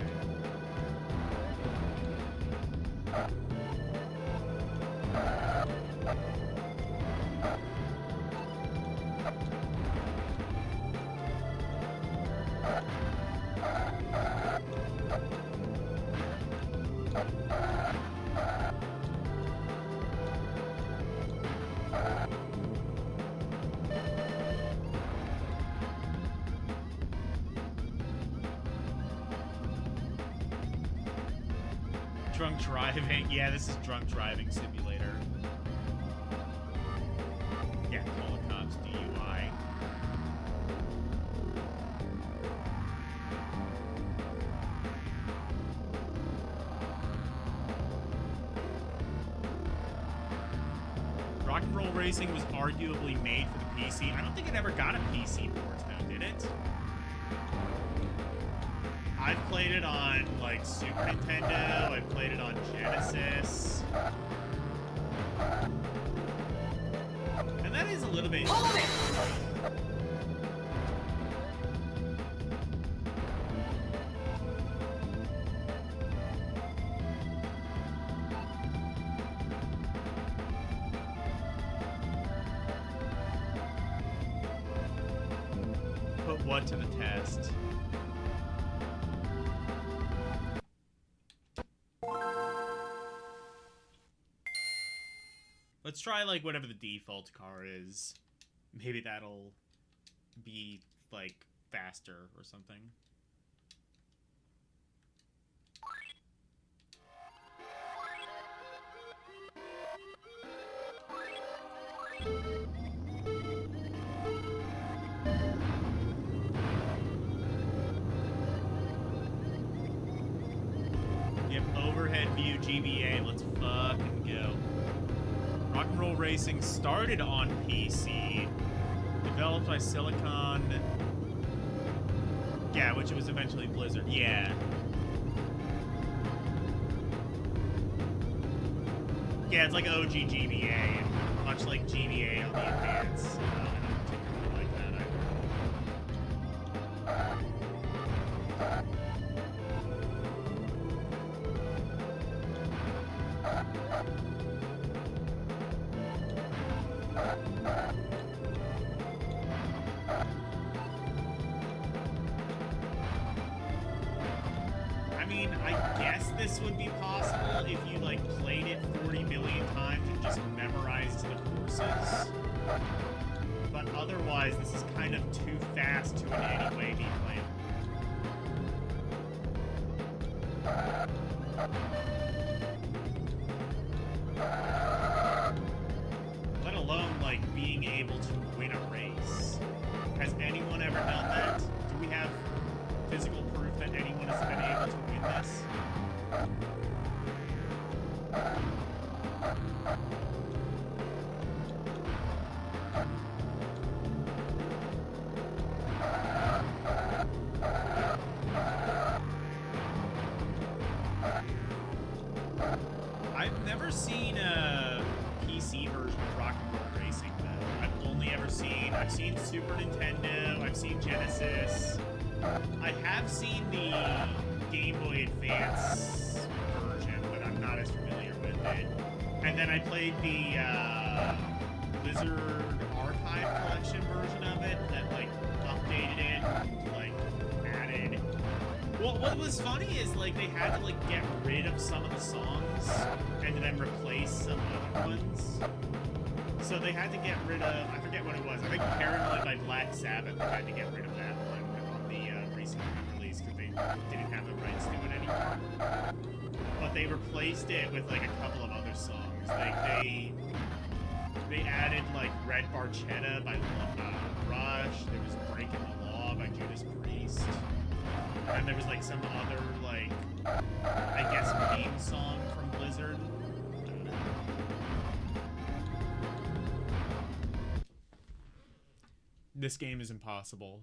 Drunk driving. Yeah, this is drunk driving simulator. Yeah, call the cops, DUI. Rock and Roll Racing was arguably made for the PC. I don't think it ever got a PC port, though, did it? I played it on like Super Nintendo. I played it on Genesis. And that is a little bit. Hold it! Put what to the test? Let's try like whatever the default car is. Maybe that'll be like faster or something. Yep, overhead view GBA. Let's fucking go. Rock and Roll Racing started on PC, developed by Silicon. Yeah, which was eventually Blizzard. Yeah. Yeah, it's like OG GBA, much like GBA on the Advance. I don't particularly like that either. I mean, I guess this would be possible if you, like, played it 40 million times and just memorized the courses. But otherwise, this is kind of too fast to in any way be playable. Let alone, like, being able to win a race. Has anyone ever done that? Do we have physical proof that anyone has been able to win this? I've never seen a PC version of Rock and Roll Racing, though. I've seen Super Nintendo, I've seen Genesis. I have seen the Game Boy Advance version, but I'm not as familiar with it. And then I played the Blizzard Archive Collection version of it that, like, updated it, and, like, added. Well, what was funny is, like, they had to, like, get rid of some of the songs and then replace some other ones. So they had to get rid of, I forget what it was. I think Paranoid by Black Sabbath, they had to get rid of that one on the recent release because they didn't have the rights to it anymore. But they replaced it with, like, a couple of other songs. Like, they added, like, Red Barchetta by Rush. There was Breaking the Law by Judas Priest. And there was, like, some other, like, I guess, theme song from Blizzard. I don't know. This game is impossible.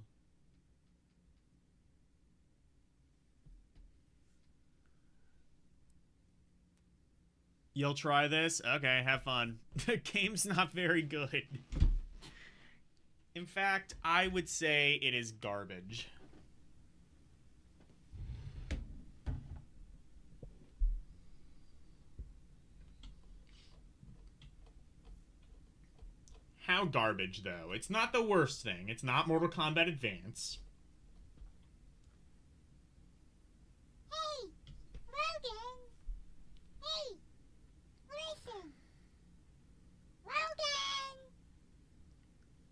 You'll try this? Okay, have fun. The game's not very good. In fact, I would say it is garbage. How garbage, though? It's not the worst thing. It's not Mortal Kombat Advance. Hey, Logan. Hey, listen. Logan.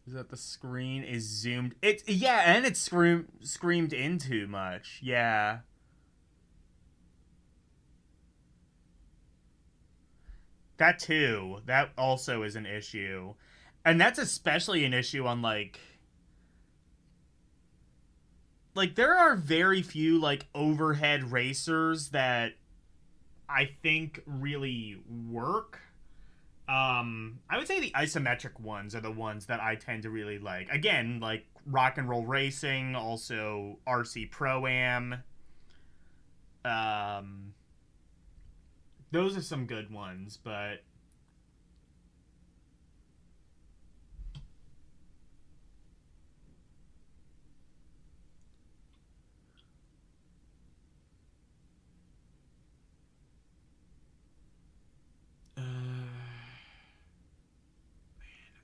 Is that the screen is zoomed? It's, yeah, and it's screamed in too much. Yeah. That too. That also is an issue. And that's especially an issue on, like, there are very few, like, overhead racers that I think really work. I would say the isometric ones are the ones that I tend to really like. Again, like, Rock and Roll Racing, also RC Pro-Am. Those are some good ones, but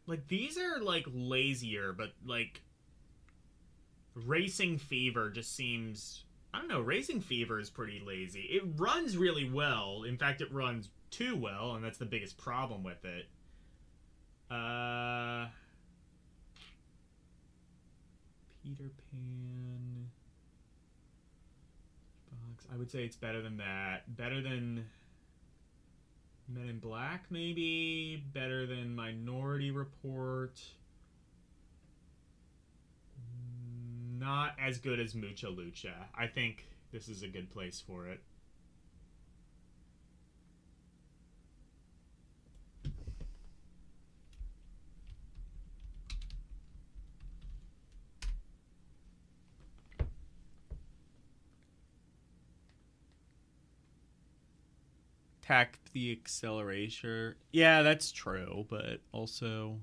like these are like lazier, but like Racing Fever just seems, I don't know, Racing Fever is pretty lazy. It runs really well. In fact, it runs too well, and that's the biggest problem with it. Peter Pan box. I would say it's better than that. Better than Men in Black, maybe. Better than Minority Report. Not as good as Mucha Lucha. I think this is a good place for it. Tap the accelerator. Yeah, that's true, but also...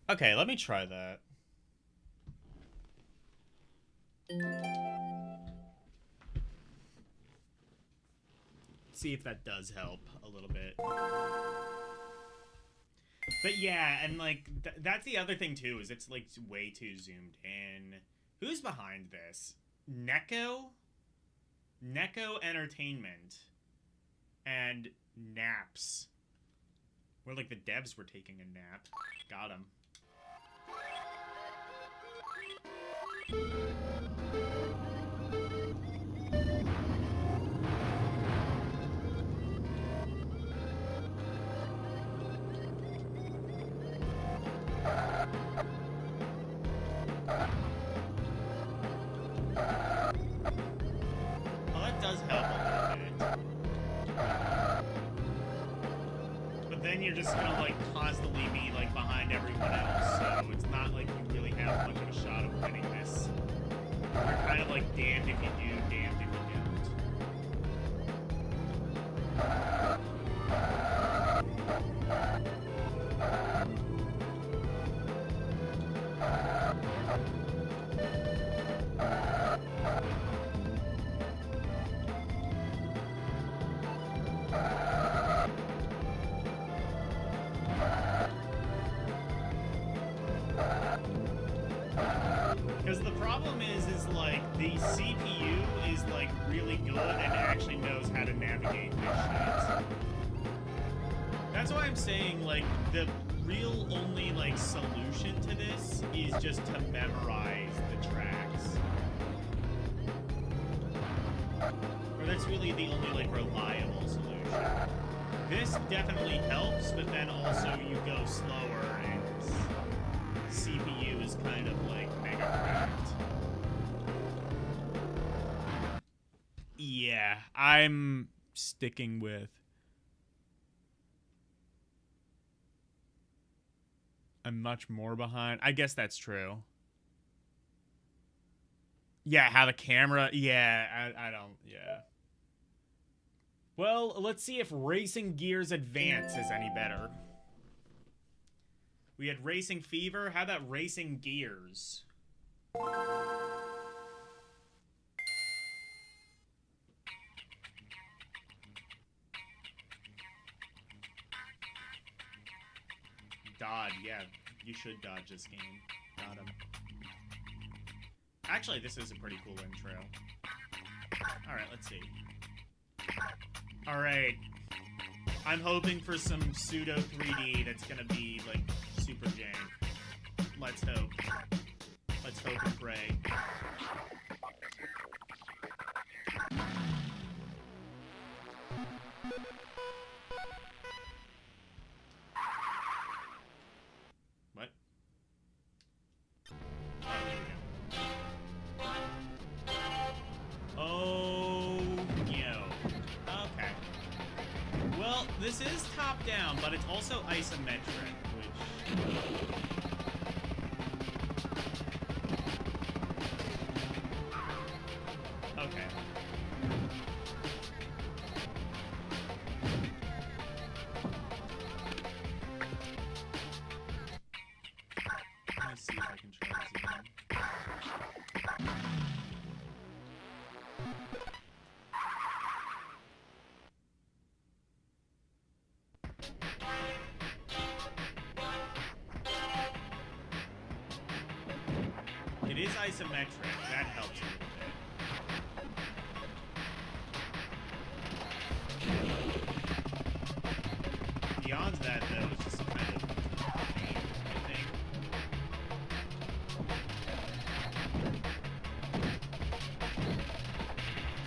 Okay, let me try that. See if that does help a little bit. But yeah, and like that's the other thing too, is it's like way too zoomed in. Who's behind this? Neko Entertainment and Naps. Where like the devs were taking a nap. Got him. Well, that does help a little bit. But then you're just gonna like constantly be like behind everyone else, so it's not like you really have much of a shot of winning this. You're kind of like damned if you do, damned if you Because the problem is like the CPU is like really good and actually knows how to navigate this shit. That's why I'm saying like the real only like solution to this is just to memorize the tracks. Or that's really the only like reliable solution. This definitely helps, but then also you go slower and CPU is kind of like mega cracked. Yeah, I'm sticking with... I'm much more behind. I guess that's true. Yeah, how the camera... Yeah, I don't... Yeah. Well, let's see if Racing Gears Advance is any better. We had Racing Fever. How about Racing Gears? Dodge, yeah. You should dodge this game. Got him. Actually, this is a pretty cool intro. Alright, let's see. Alright. I'm hoping for some pseudo 3D that's gonna be, like, super jank. Let's hope. Let's hope and pray. What? Oh, yo. Okay. Well, this is top-down, but it's also isometric, which... Okay, It is isometric. That helps a little bit. Beyond that, though, it's just kind of plain, I think.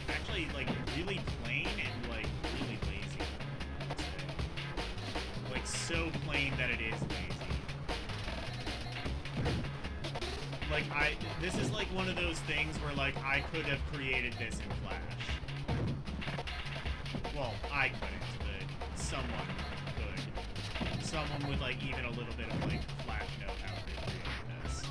Actually, like, really plain and, like, really lazy, I would say. Like, so plain that it is lazy. Like, this is like one of those things where, like, I could have created this in Flash. Well, I couldn't, but someone could. Someone with, like, even a little bit of, like, Flash know-how could create this.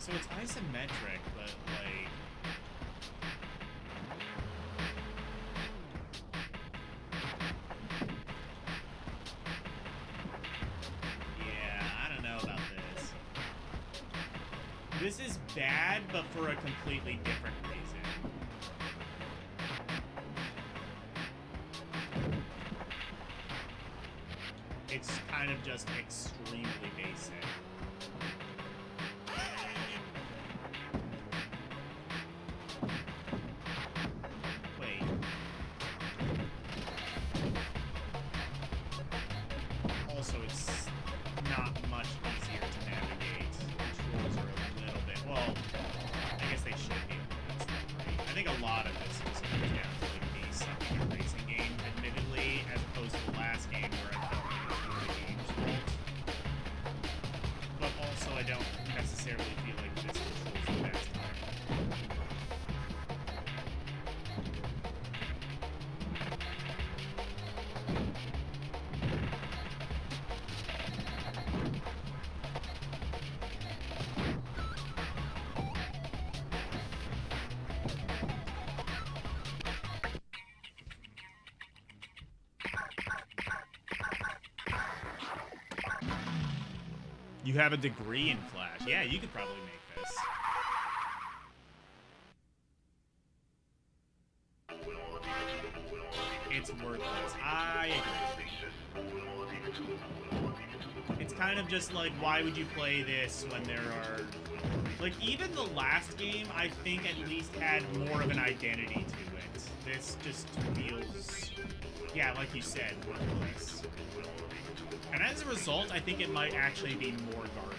So it's isometric, but, like... Yeah, I don't know about this. This is bad, but for a completely different reason. It's kind of just extremely basic. Wait. Also, it's not much easier to navigate. Controls are a little bit... Well, I guess they should be. I think a lot of this is comes down to like me sucking at racing games, admittedly, as opposed to the last game where I felt like it was more the game's fault. But also, I don't necessarily feel like this controls the best time. You have a degree in Flash. Yeah, you could probably make this. It's worthless. I agree. It's kind of just like, why would you play this when there are... Like, even the last game, I think, at least had more of an identity to it. This just feels... Yeah, like you said, worthless. And as a result, I think it might actually be more garbage.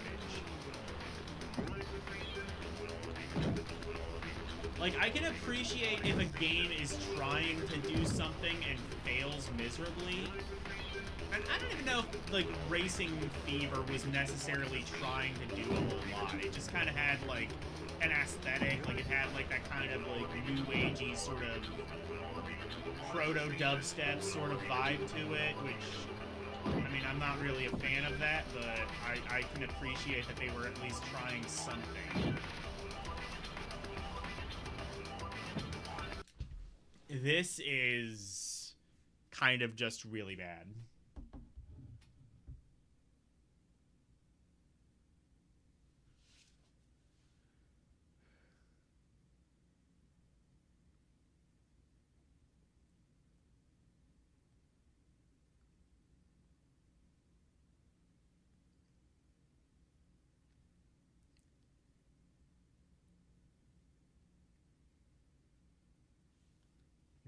Like, I can appreciate if a game is trying to do something and fails miserably. And I don't even know if, like, Racing Fever was necessarily trying to do a whole lot. It just kind of had, like, an aesthetic. Like, it had, like, that kind of, like, new agey sort of proto-dubstep sort of vibe to it, which... I mean, I'm not really a fan of that, but I can appreciate that they were at least trying something. This is kind of just really bad.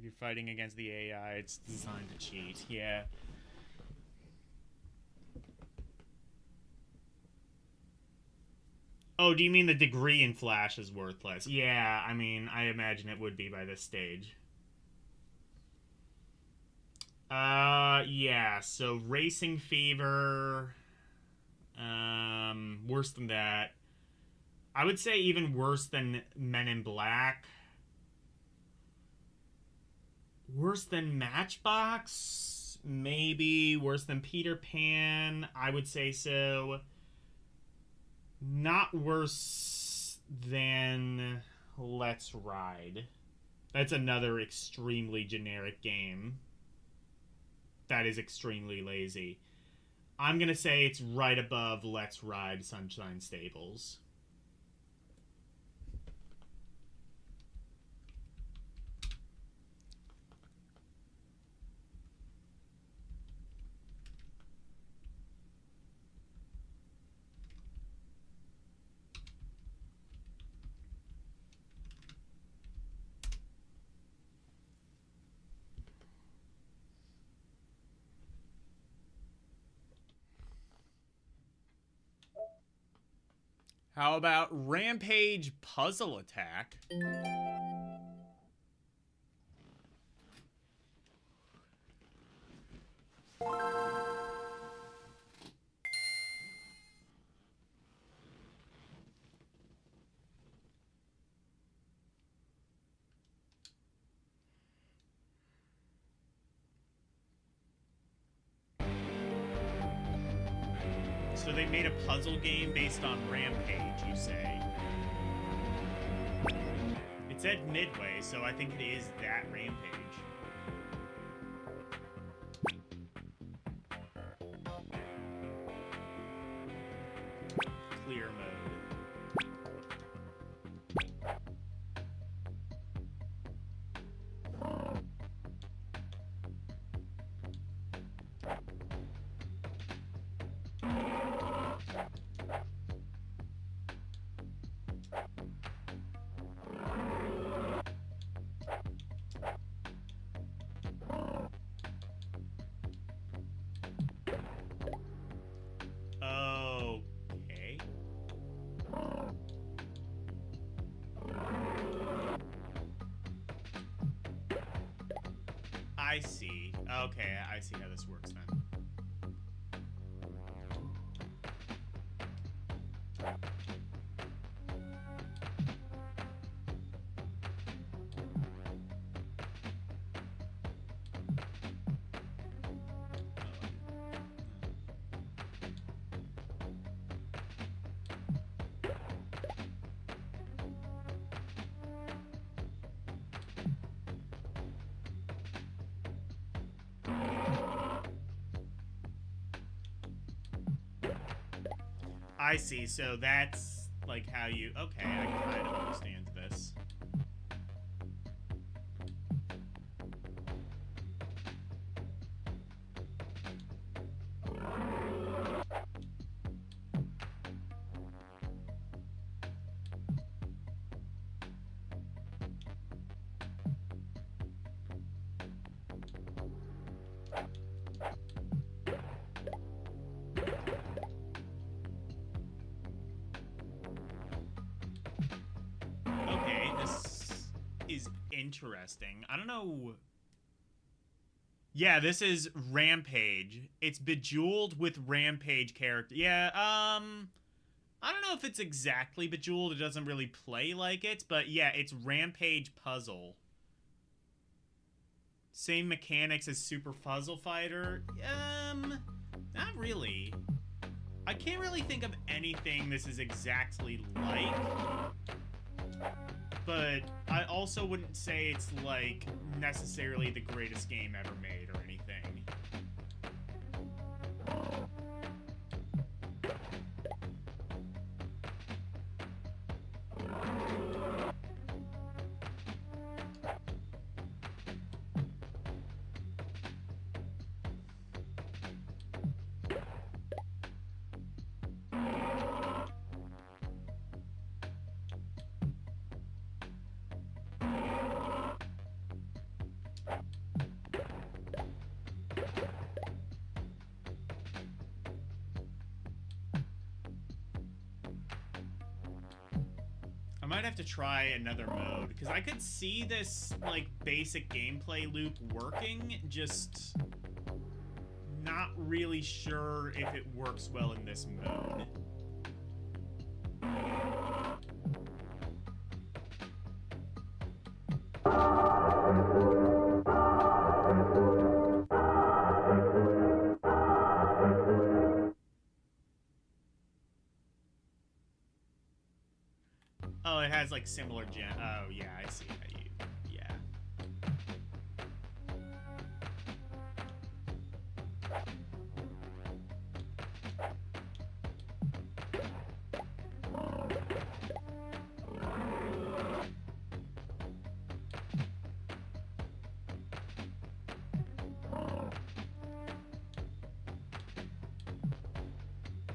If you're fighting against the AI, it's designed to cheat. Yeah. Oh, do you mean the degree in Flash is worthless? Yeah, I mean, I imagine it would be by this stage. Yeah, so Racing Fever... worse than that. I would say even worse than Men in Black. Worse than Matchbox? Maybe. Worse than Peter Pan? I would say so. Not worse than Let's Ride. That's another extremely generic game that is extremely lazy. I'm going to say it's right above Let's Ride Sunshine Stables. How about Rampage Puzzle Attack? So they made a puzzle game based on Rampage, you say? It said Midway, so I think it is that Rampage. Clear mode. Okay. I see. Okay, I see how this works then. I see, so that's like how you... Okay, I kind of understand this. Okay, this is interesting. I don't know... Yeah, this is Rampage. It's Bejeweled with Rampage character. Yeah, I don't know if it's exactly Bejeweled. It doesn't really play like it, but yeah, it's Rampage Puzzle. Same mechanics as Super Puzzle Fighter. Not really. I can't really think of anything this is exactly like. But I also wouldn't say it's, like, necessarily the greatest game ever made or anything. I might have to try another mode, because I could see this, like, basic gameplay loop working, just not really sure if it works well in this mode. it has like similar gen. Oh yeah, I see how you. Yeah.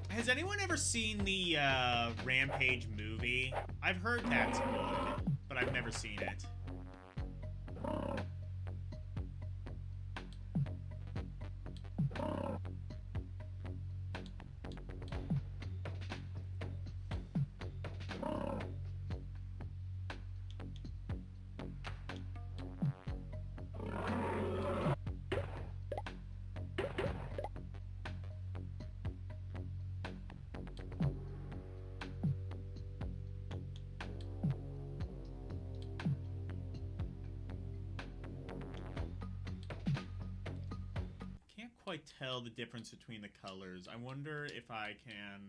Has anyone ever seen the Rampage movie? I've heard that's good, but I've never seen it. Can't quite tell the difference between the colors. I wonder if I can...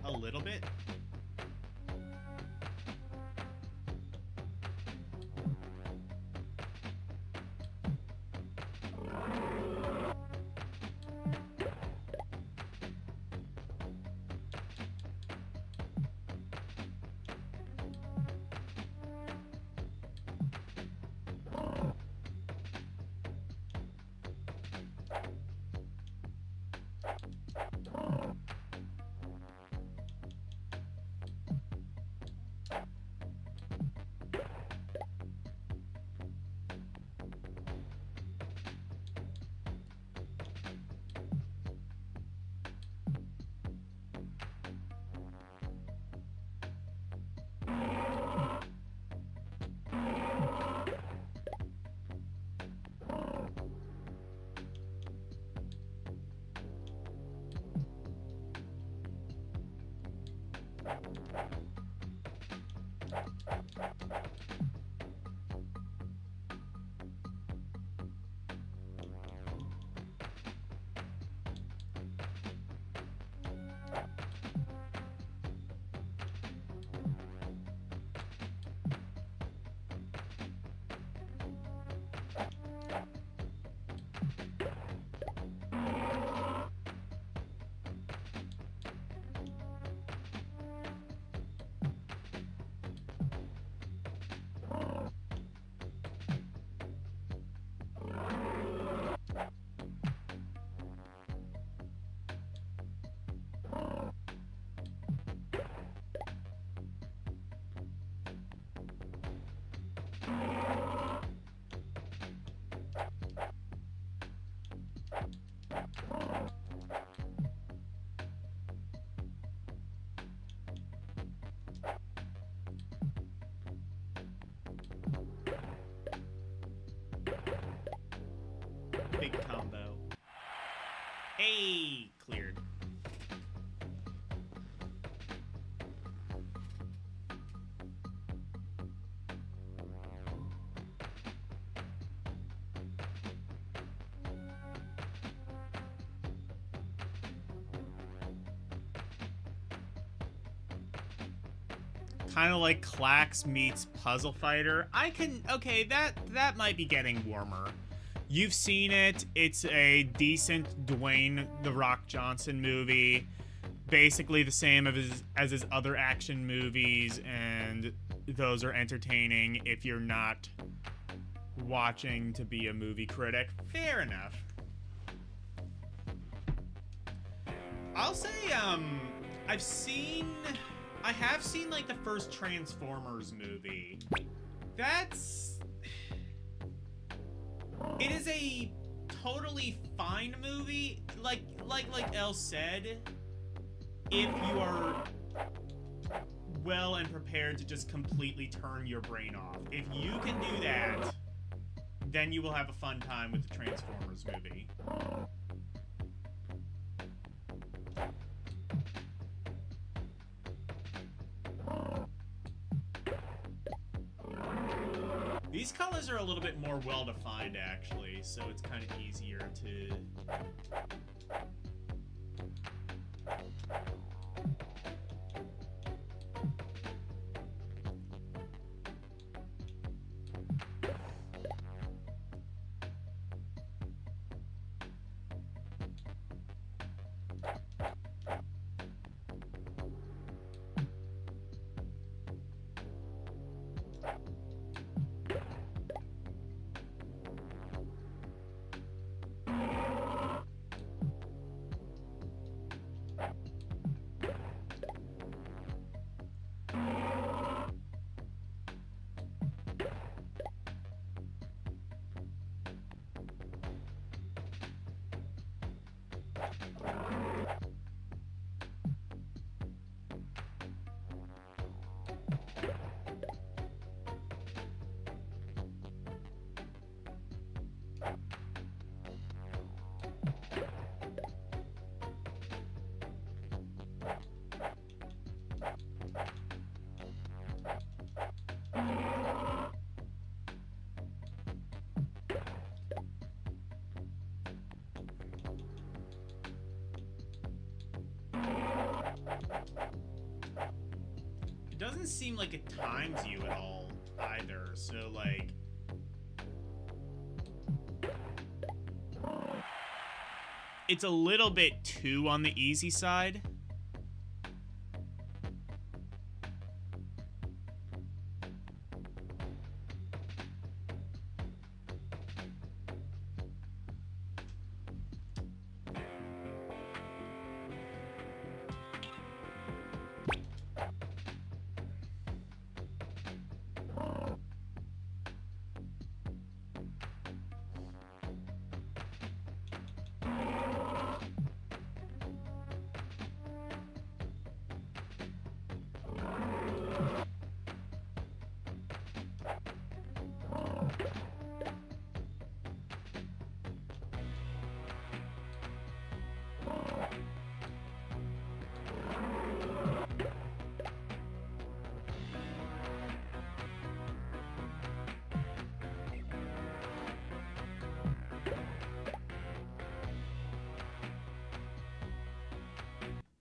a little bit. Big combo. Hey, cleared. Kind of like Clax meets Puzzle Fighter. Okay, that might be getting warmer. You've seen it. It's a decent Dwayne "The Rock" Johnson movie. Basically the same as his other action movies, and those are entertaining if you're not watching to be a movie critic. Fair enough. I'll say, I have seen, like, the first Transformers movie. It is a totally fine movie. Like Elle said, if you are well and prepared to just completely turn your brain off. If you can do that, then you will have a fun time with the Transformers movie. These colors are a little bit more well-defined, actually, so it's kind of easier to... It doesn't seem like it times you at all, either, so, like... It's a little bit too on the easy side.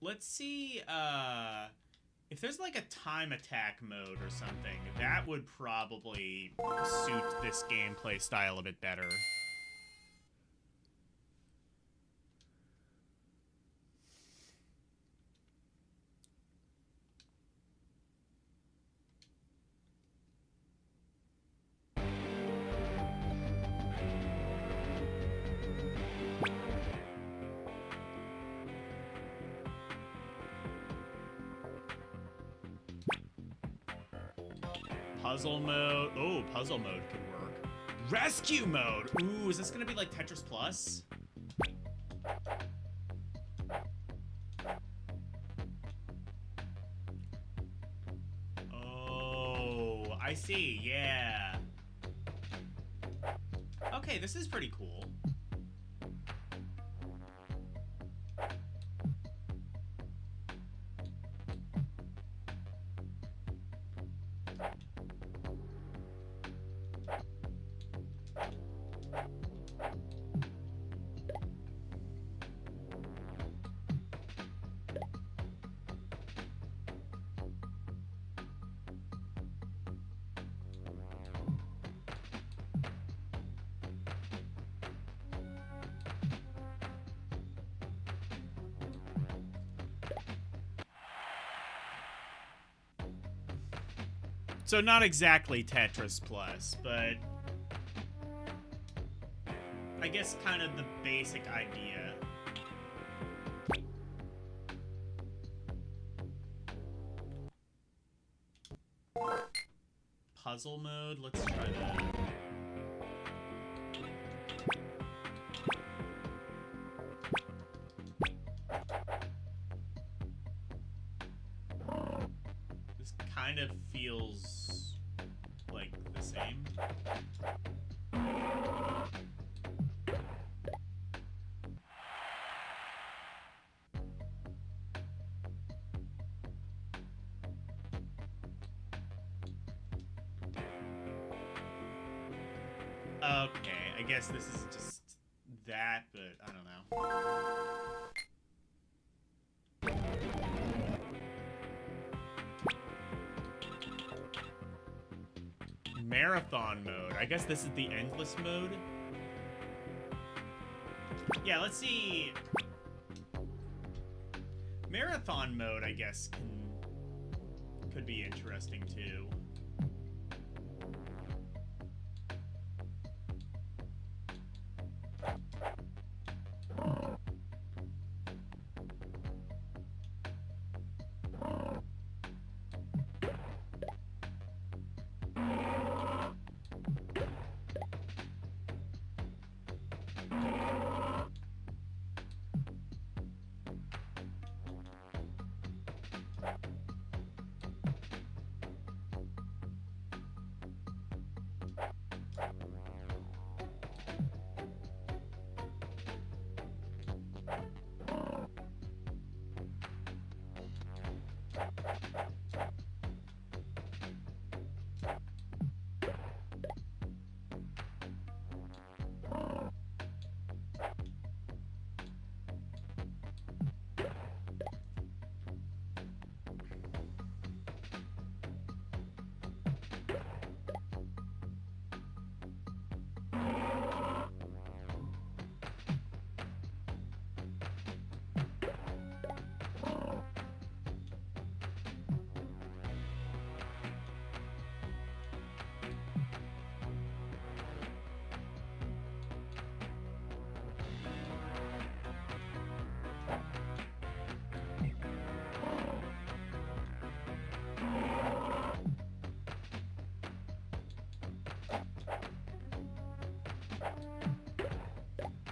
Let's see, if there's like a time attack mode or something, that would probably suit this gameplay style a bit better. Puzzle mode. Oh, puzzle mode could work. Rescue mode. Ooh, is this gonna be like Tetris Plus? Oh, I see. Yeah. Okay, this is pretty cool. So not exactly Tetris Plus, but I guess kind of the basic idea. Puzzle mode, let's try that. This kind of feels like the same. Okay, I guess this is just that, but I don't know. Marathon mode. I guess this is the endless mode. Yeah, let's see. Marathon mode, I guess, could be interesting too.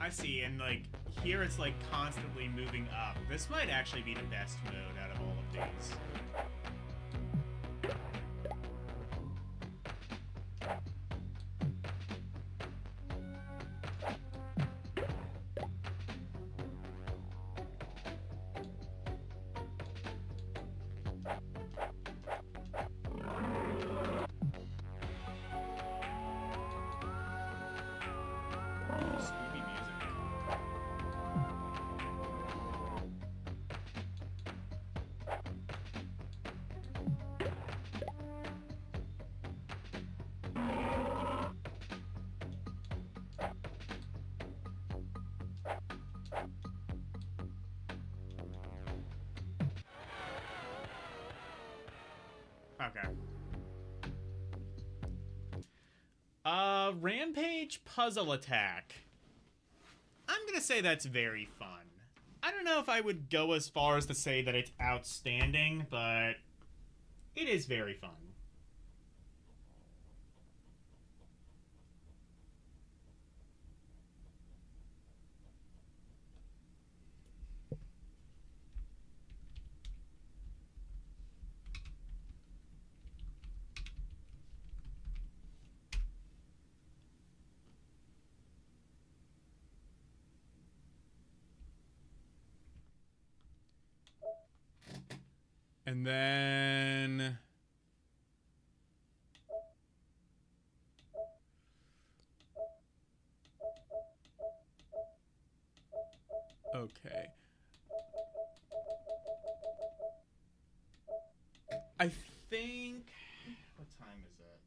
I see, and like here it's like constantly moving up. This might actually be the best mode out of all of these. Spooky music. Okay. Rampage Puzzle Attack. I'm gonna say that's very fun. I don't know if I would go as far as to say that it's outstanding, but it is very fun. And then okay. I think what time is it?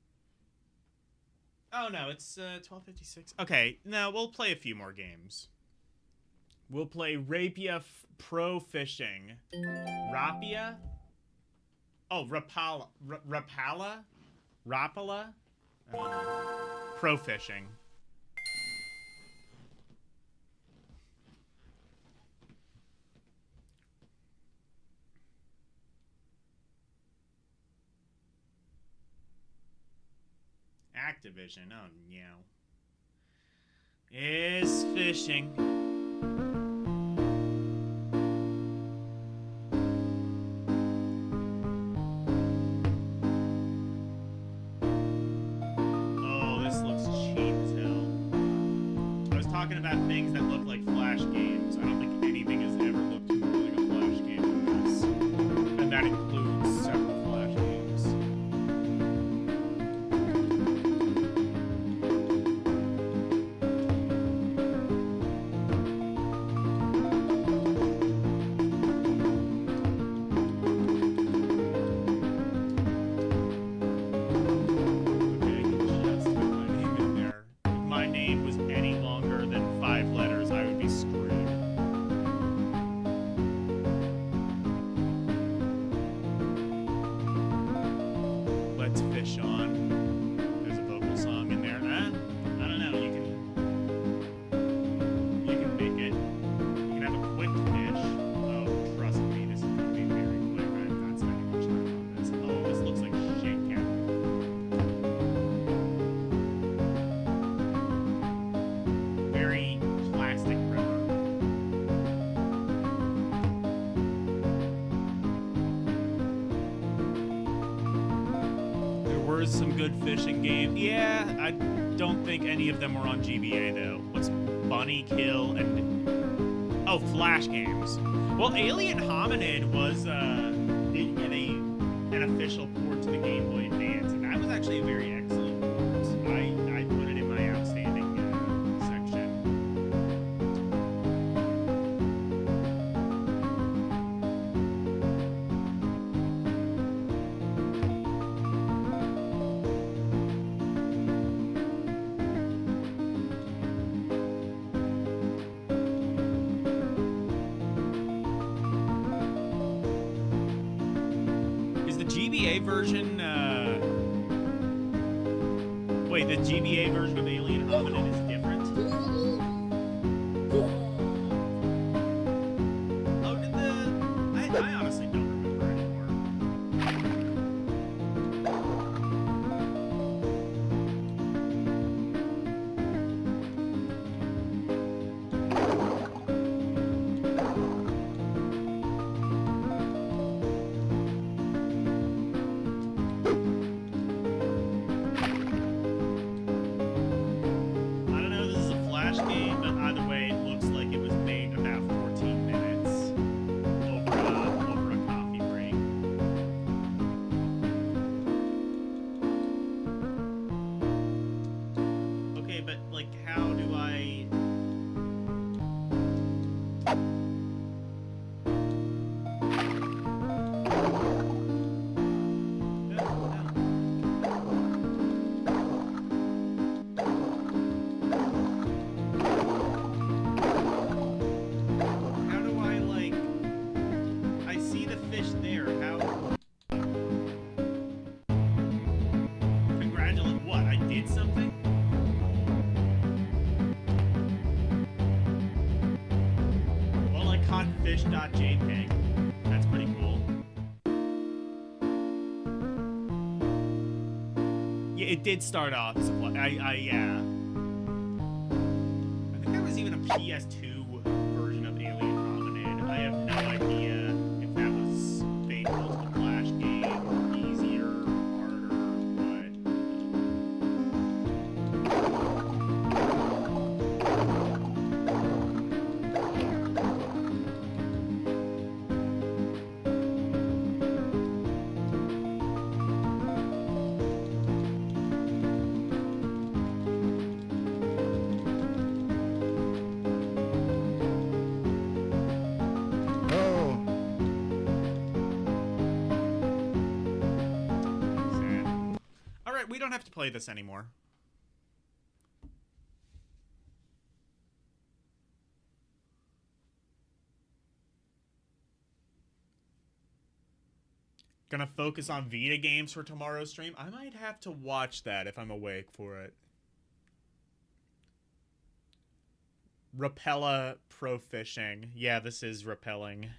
Oh no, it's 12:56. Okay, no, we'll play a few more games. We'll play Rapia Pro Fishing. Rapia? Oh, Rapala. Rapala? Rapala? Pro Fishing. Activision. Oh, no. Is fishing. Oh, this looks cheap as hell. I was talking about things that look like Flash games. I don't think anything has ever looked more like a Flash game than this. And that includes several Flash games. were some good fishing games. Yeah, I don't think any of them were on GBA though. What's Bunny Kill and Flash games? Well, Alien Hominid was did get an official port to the Game Boy Advance, and that was actually a very excellent port. I put it in my outstanding section. Is the GBA version, wait, the GBA version of Alien Hominid is different? Oh, did I honestly don't remember anymore. I don't know if this is a Flash game, but either way, it looks like it was made in about 14 minutes over a coffee break. Okay, but like, how do I? How do I, like, I see the fish there, how? Congratulate what? I did something? Well, I caught fish.jpg. That's pretty cool. Yeah, it did start off as a yeah. I think there was even a PS2 version of Alien Hominid. I have no idea if that was faithful to the Flash game, or easier, harder, what. Sad. Alright, we don't have to play this anymore. Gonna focus on Vita games for tomorrow's stream. I might have to watch that if I'm awake for it. Rapella Pro Fishing. Yeah, this is repelling.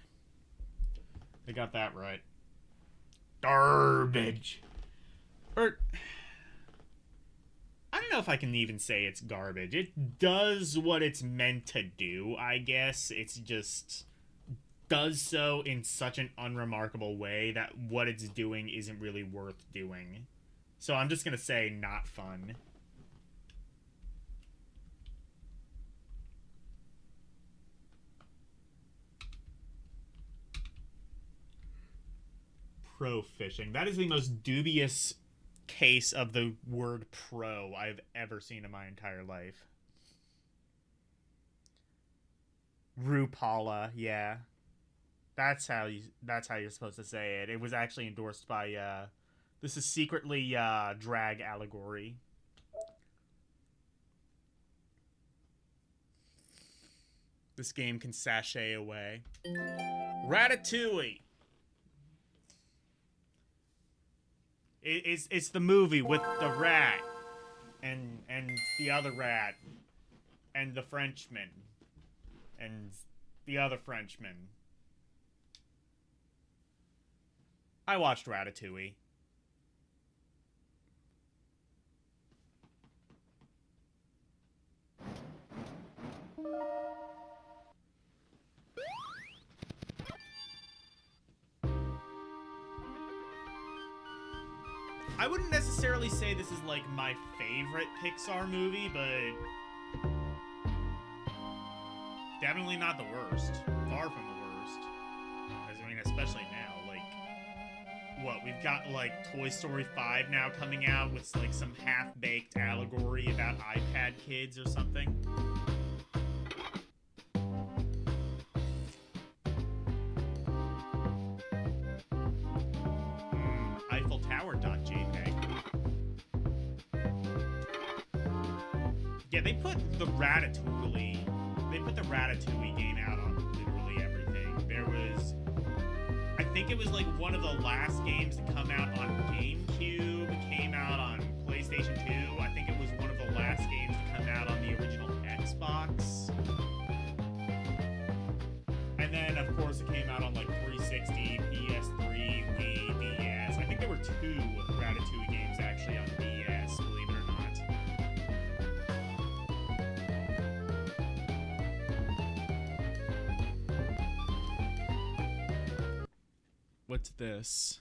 They got that right. Garbage. Or, I don't know if I can even say it's garbage. It does what it's meant to do, I guess. It's just does so in such an unremarkable way that what it's doing isn't really worth doing. So I'm just gonna say not fun. Pro fishing. That is the most dubious case of the word pro I've ever seen in my entire life. RuPaula, yeah. That's how you're supposed to say it. It was actually endorsed by this is secretly drag allegory. This game can sashay away. Ratatouille. It's the movie with the rat and the other rat and the Frenchman and the other Frenchman. I watched Ratatouille. I wouldn't necessarily say this is like my favorite Pixar movie, but definitely not the worst. Far from the worst. I mean, especially now. Like, what, we've got like Toy Story 5 now coming out with like some half-baked allegory about iPad kids or something. Eiffel Tower.jpg. Yeah, they put the Ratatouille game out on literally everything. There was, I think it was like one of the last games to come out on GameCube. It came out on PlayStation 2. I think it was one of the last games to come out on the original Xbox. And then, of course, it came out on like 360, PS3, Wii, DS. I think there were 2 Ratatouille games actually on DS, believe it or not. What's this?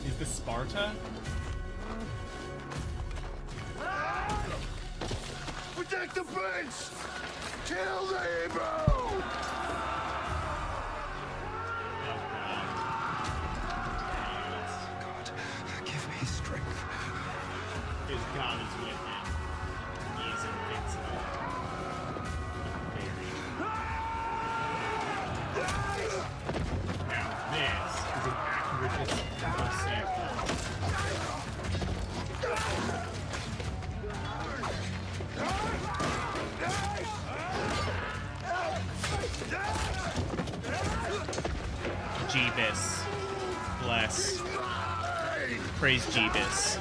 Is this Sparta? Protect the prince! Kill the Hebrew! God, give me strength. His God is with him. He is invincible. Now this is an accurate sample. Jeebus. Bless. Praise Jeebus.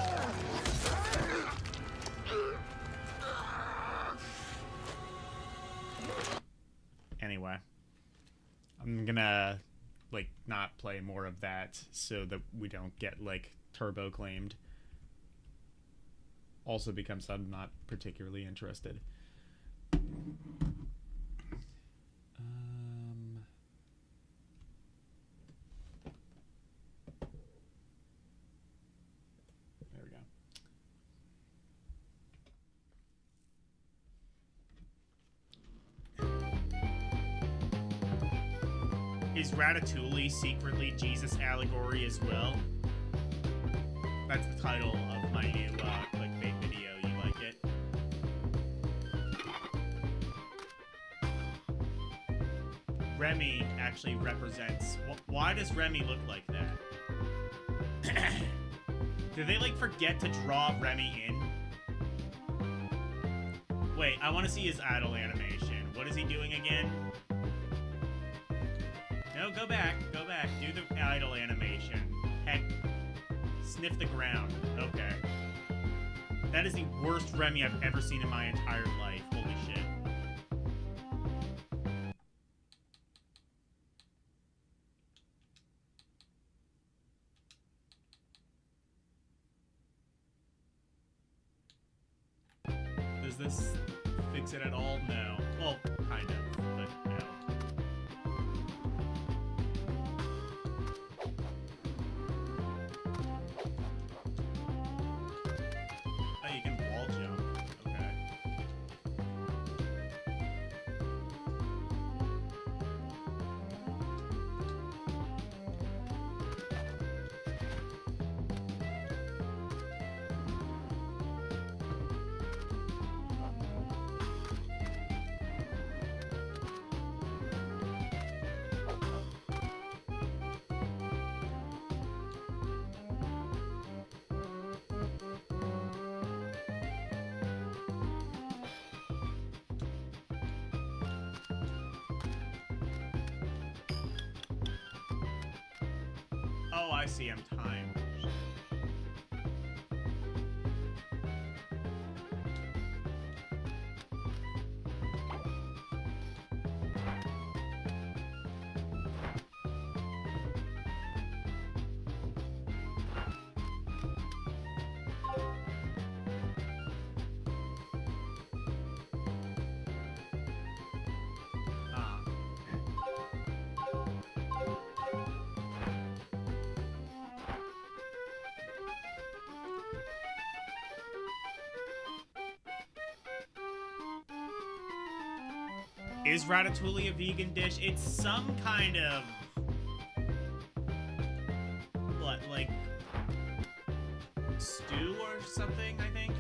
Anyway. I'm gonna, like, not play more of that so that we don't get, like, turbo claimed. Also because I'm not particularly interested. There we go. Is Ratatouille secretly Jesus allegory as well? That's the title of my new clickbait video. You like it? Remy actually represents... Why does Remy look like that? Did they, like, forget to draw Remy in? Wait, I want to see his idle animation. What is he doing again? No, go back. Go back. Do the idle animation. Heck. Sniff the ground. Okay. That is the worst Remy I've ever seen in my entire life. Holy shit. Does this fix it at all? No. Well, kind of, but no. Oh, you can wall jump. Okay. Oh, I see. I'm timed. Is ratatouille a vegan dish? It's some kind of... what, like... stew or something, I think?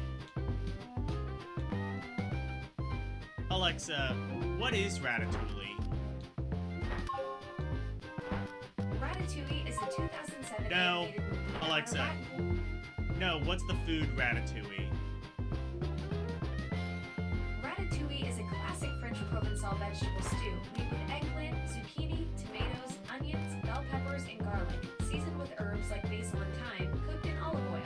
Alexa, what is ratatouille? Ratatouille is a 2007 No. animated movie about a Alexa. rat- No, what's the food ratatouille? Ratatouille is a classic French Provençal vegetable stew made with eggplant, zucchini, tomatoes, onions, bell peppers, and garlic, seasoned with herbs like basil and thyme, cooked in olive oil.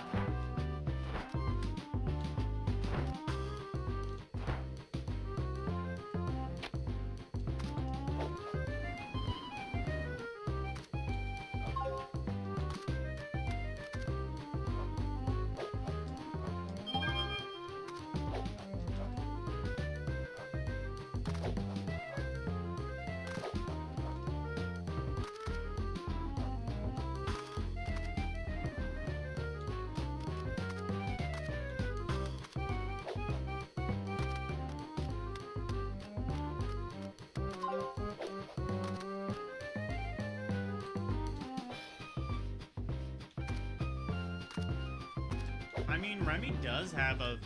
I mean, Remy does have a...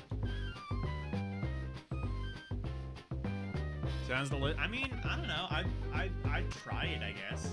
sounds delicious. I mean, I don't know. I'd try it, I guess.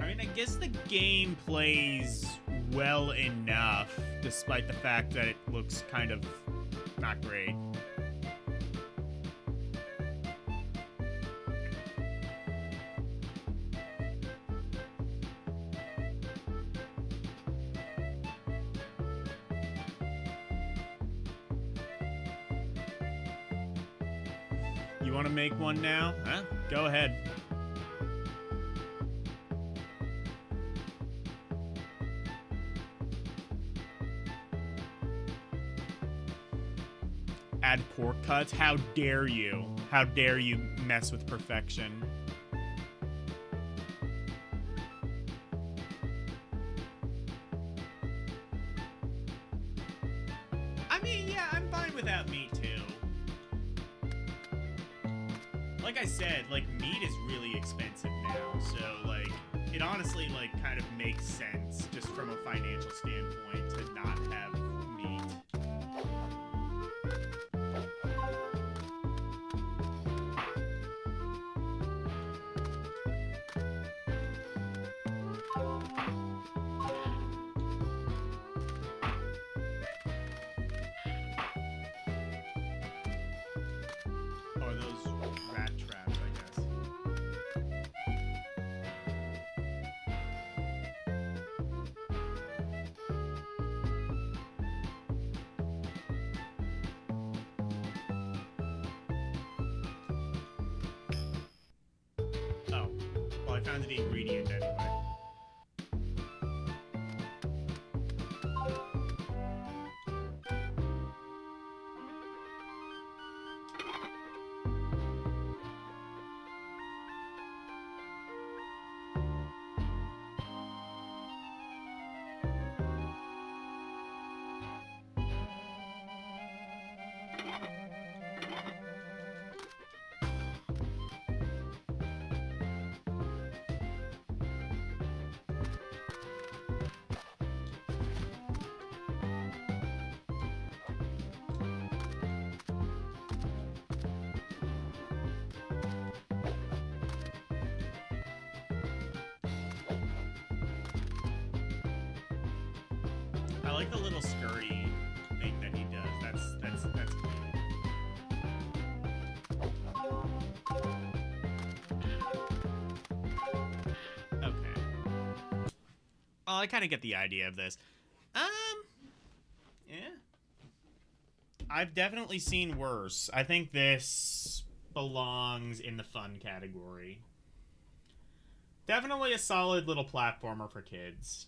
I mean, I guess the game plays well enough, despite the fact that it looks kind of not great. You want to make one now? Huh? Go ahead. Add pork cuts? How dare you? How dare you mess with perfection? I mean, yeah, I'm fine without meat too. Like I said, like, meat is really expensive now, so, like, it honestly, like, kind of makes sense just from a financial standpoint to not have meat. pounds of the ingredient anyway. I like the little scurry thing that he does. That's cool. Okay. Well, I kind of get the idea of this. Yeah. I've definitely seen worse. I think this belongs in the fun category. Definitely a solid little platformer for kids.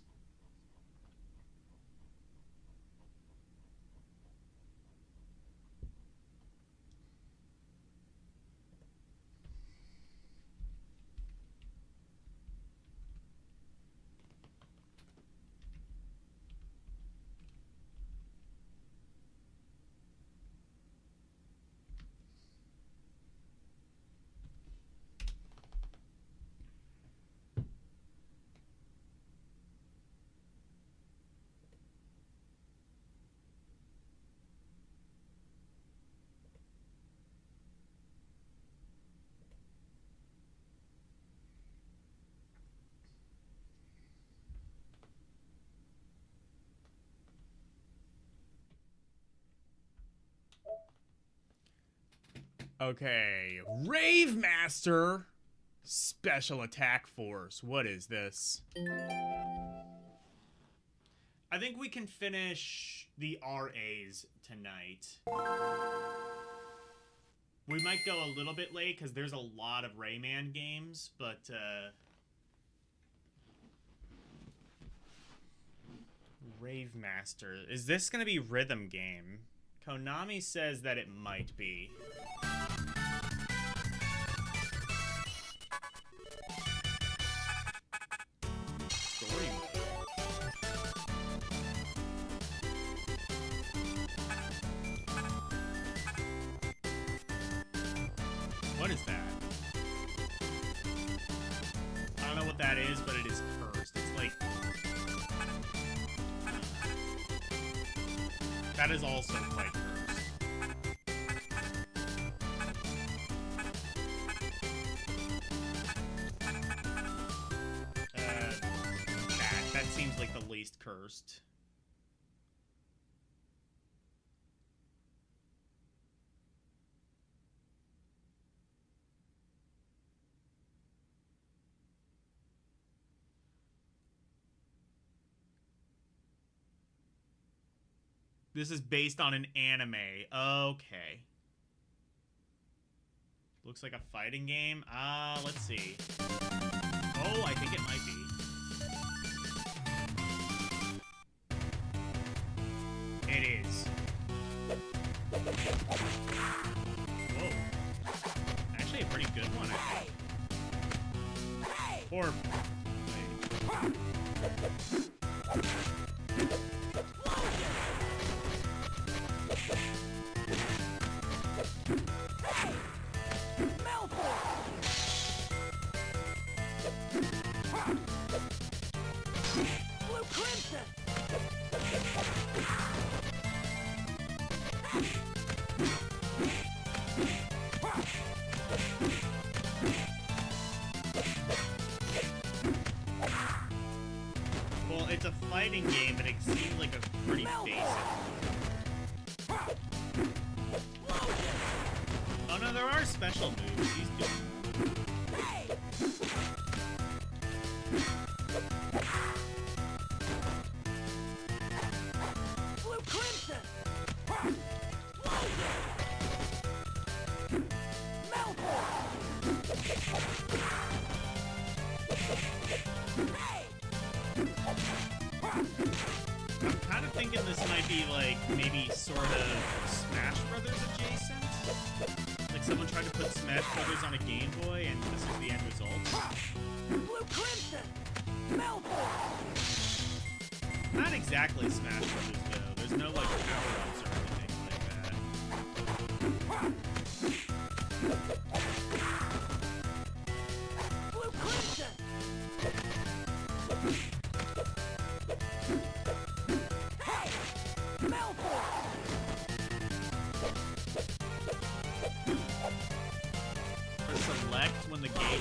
Okay, Rave Master Special Attack Force. What is this? I think we can finish the RAs tonight. We might go a little bit late because there's a lot of Rayman games, but Rave Master. Is this gonna be rhythm game? Konami says that it might be. Story mode. What is that? I don't know what that is, but it is cursed. It's like... That is also quite cursed. That seems like the least cursed. This is based on an anime. Okay. Looks like a fighting game. Let's see. Oh, I think it might be. It is. Whoa. Actually a pretty good one, I think. Or... wait. Well, it's a fighting game, but it seems like a pretty basic one. Oh no, there are special moves. He's doing... like maybe sort of Smash Brothers adjacent. Like someone tried to put Smash Brothers on a Game Boy, and this is the end result. Blue Crimson! Melbourne! Not exactly Smash Brothers though. There's no like power-ups or anything like that. Blue Crimson! Hey! Melbourne! For select when the game.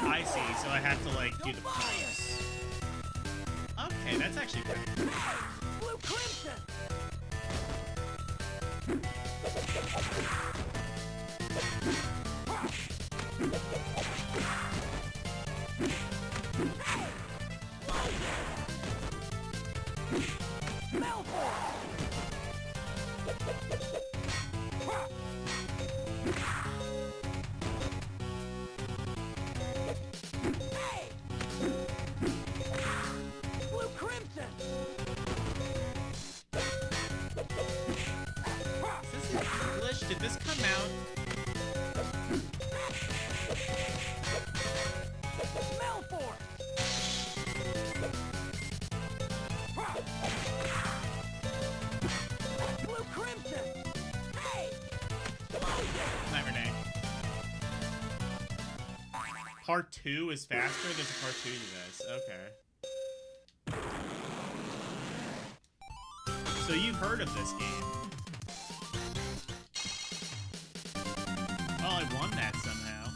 I see, so I have to like do the prompts. Okay, that's actually pretty cool. Blue Crimson! Blue Crimson! Is this in English? Did this come out? Melbourne! Blue Crimson! Hey! Night Renee. Part 2 is faster? There's a part 2 to this. Okay. So you've heard of this game. Oh, I won that somehow.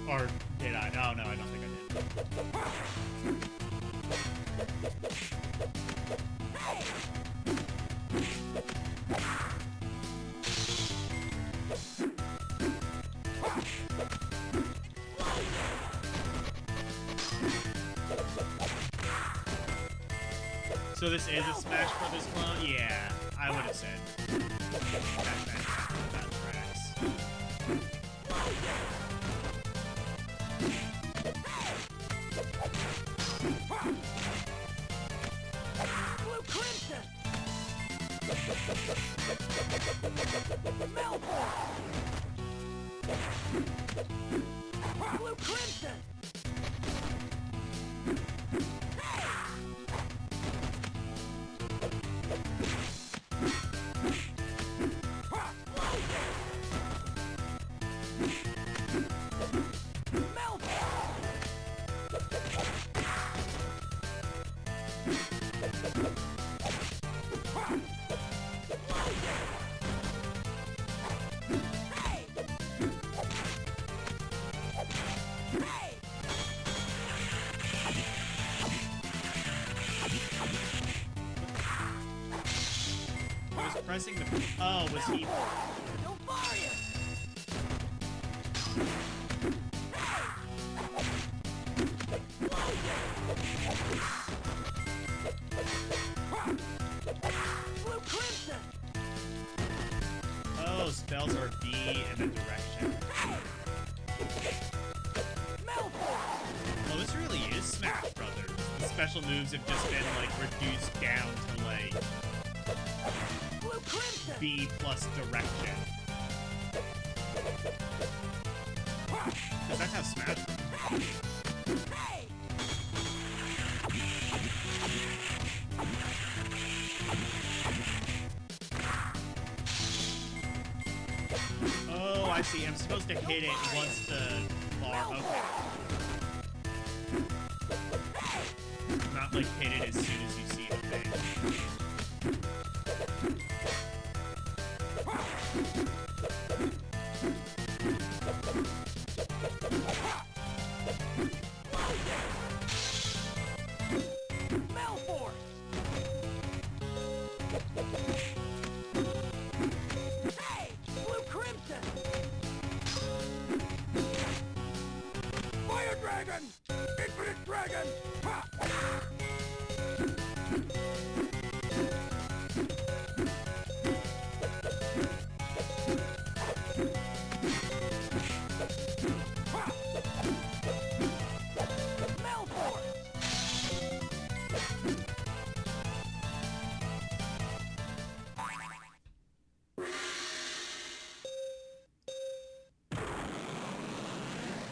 Or did I? Oh, no, I don't think I did. So this is a Smash Brothers clone? Yeah, I would have said. That tracks. Blue Crimson! Melbourne! Blue Crimson! I was pressing the... Oh, was he... Blue Crimson! Oh, spells are B and then direction. Oh, this really is Smash Brothers. The special moves have just been, like, reduced down to, like... Blue Crimson! B plus direction. Because that's how Smash... Hey! Oh, I see. I'm supposed to hit it once the bar... Okay. Not, like, hit it as soon as you see the thing. Melbourne! Hey! Blue Crimson! dragon! Infinite dragon! Ha!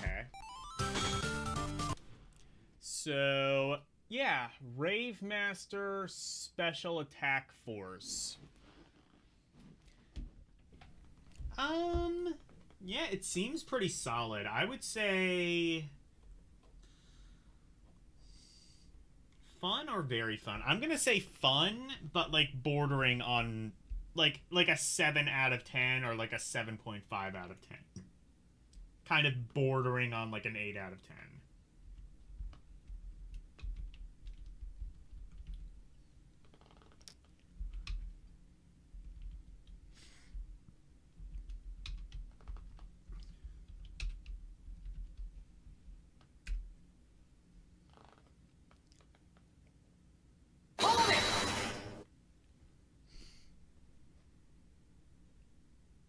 Okay. So, yeah, Rave Master Special Attack Force. Yeah, it seems pretty solid. I would say fun or very fun. I'm gonna say fun, but like bordering on like a 7 out of 10 or like a 7.5 out of 10. Kind of bordering on like an 8 out of 10.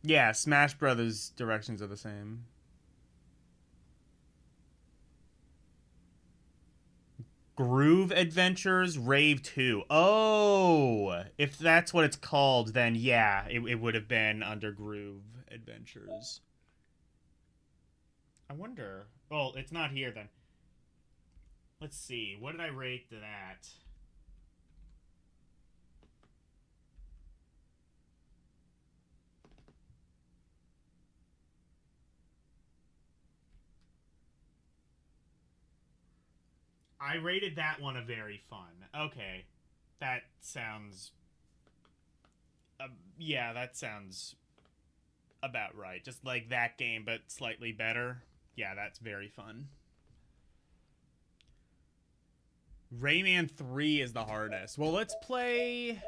Yeah, Smash Brothers directions are the same. Groove Adventures Rave 2. Oh, if that's what it's called, then yeah, it would have been under Groove Adventures. I wonder. Well, it's not here then. Let's see. What did I rate that? I rated that one a very fun. Okay. That sounds... yeah, that sounds about right. Just like that game, but slightly better. Yeah, that's very fun. Rayman 3 is the hardest. Well, let's play...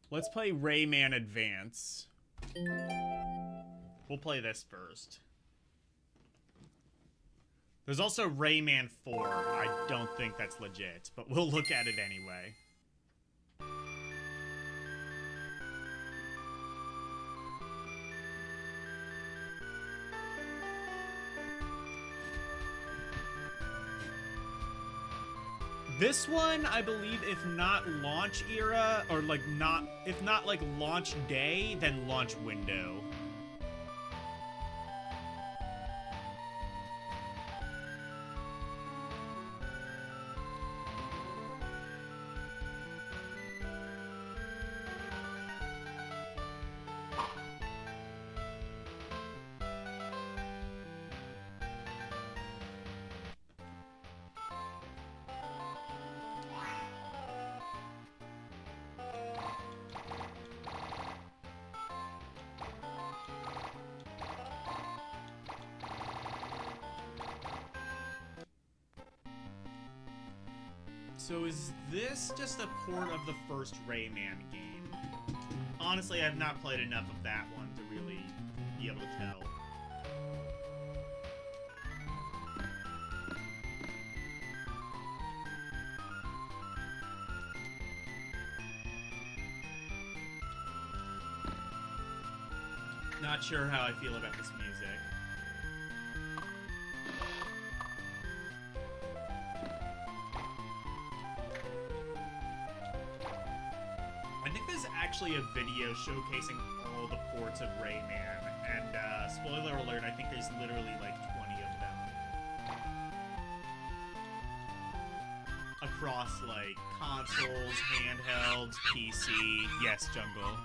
Let's play Rayman Advance. We'll play this first. There's also Rayman 4. I don't think that's legit, but we'll look at it anyway. This one, I believe, if not launch era, or like not, if not like launch day, then launch window. So is this just a port of the first Rayman game? Honestly, I've not played enough of that one to really be able to tell. Not sure how I feel about this music. I think there's actually a video showcasing all the ports of Rayman, and spoiler alert, I think there's literally like 20 of them. Across like consoles, handhelds, PC, yes, Jungle.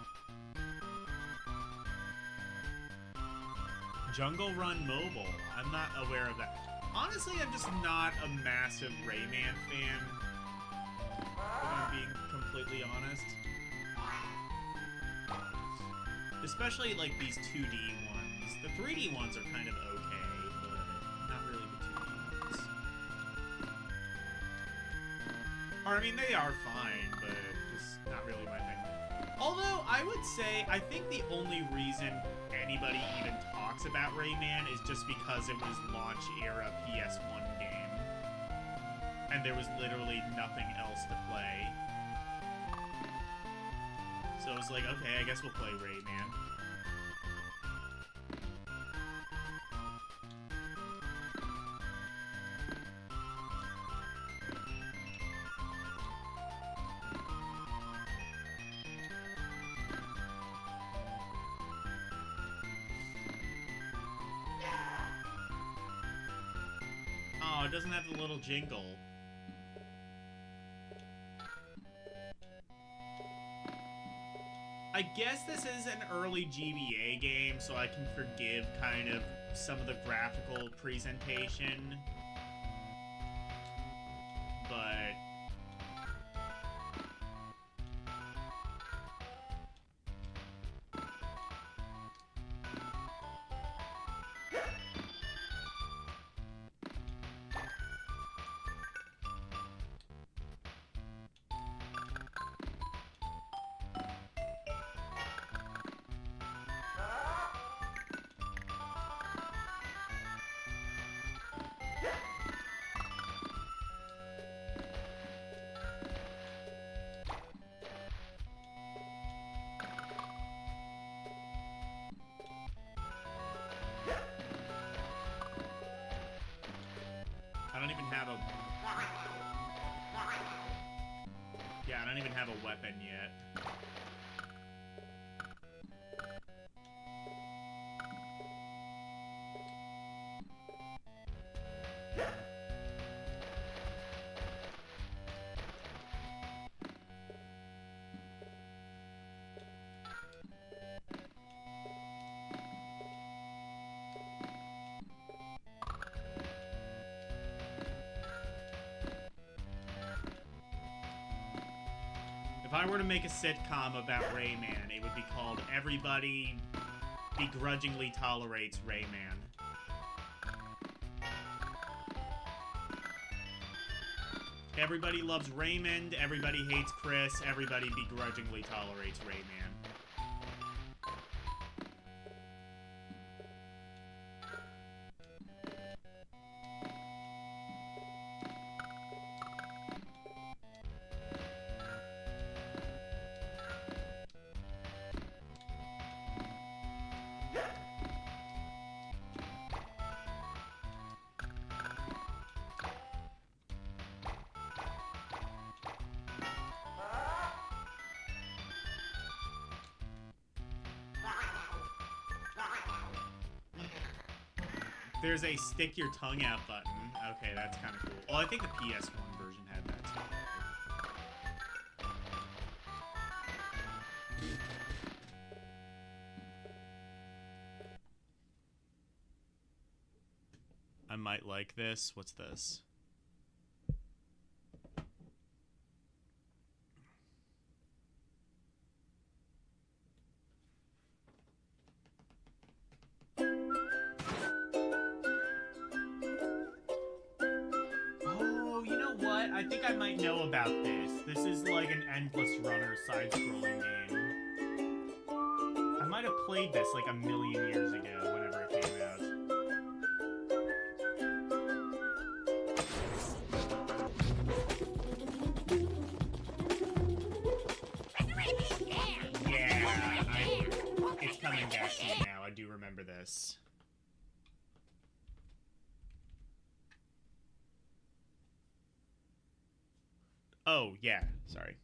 Jungle Run Mobile. I'm not aware of that. Honestly, I'm just not a massive Rayman fan, if I'm being completely honest. Especially like these 2D ones. The 3D ones are kind of okay, but not really the 2D ones. Or I mean, they are fine, but just not really my thing. Although I would say, I think the only reason anybody even talks about Rayman is just because it was launch era PS1 game. And there was literally nothing else to play. So it was like, okay, I guess we'll play Rayman. Oh, it doesn't have the little jingle. I guess this is an early GBA game, so I can forgive kind of some of the graphical presentation. But I don't even have a... Yeah, I don't even have a weapon yet. If I were to make a sitcom about Rayman, it would be called Everybody Begrudgingly Tolerates Rayman. Everybody loves Raymond, everybody hates Chris, everybody begrudgingly tolerates Rayman. There's a stick your tongue out button. Okay, that's kind of cool. Well, I think the PS1 version had that too. I might like this. What's this? I think I might know about this. This is like an endless runner side-scrolling game. I might have played this like a million years ago, whenever it came out. Yeah, it's coming back to me now. I do remember this. Oh, yeah. Sorry.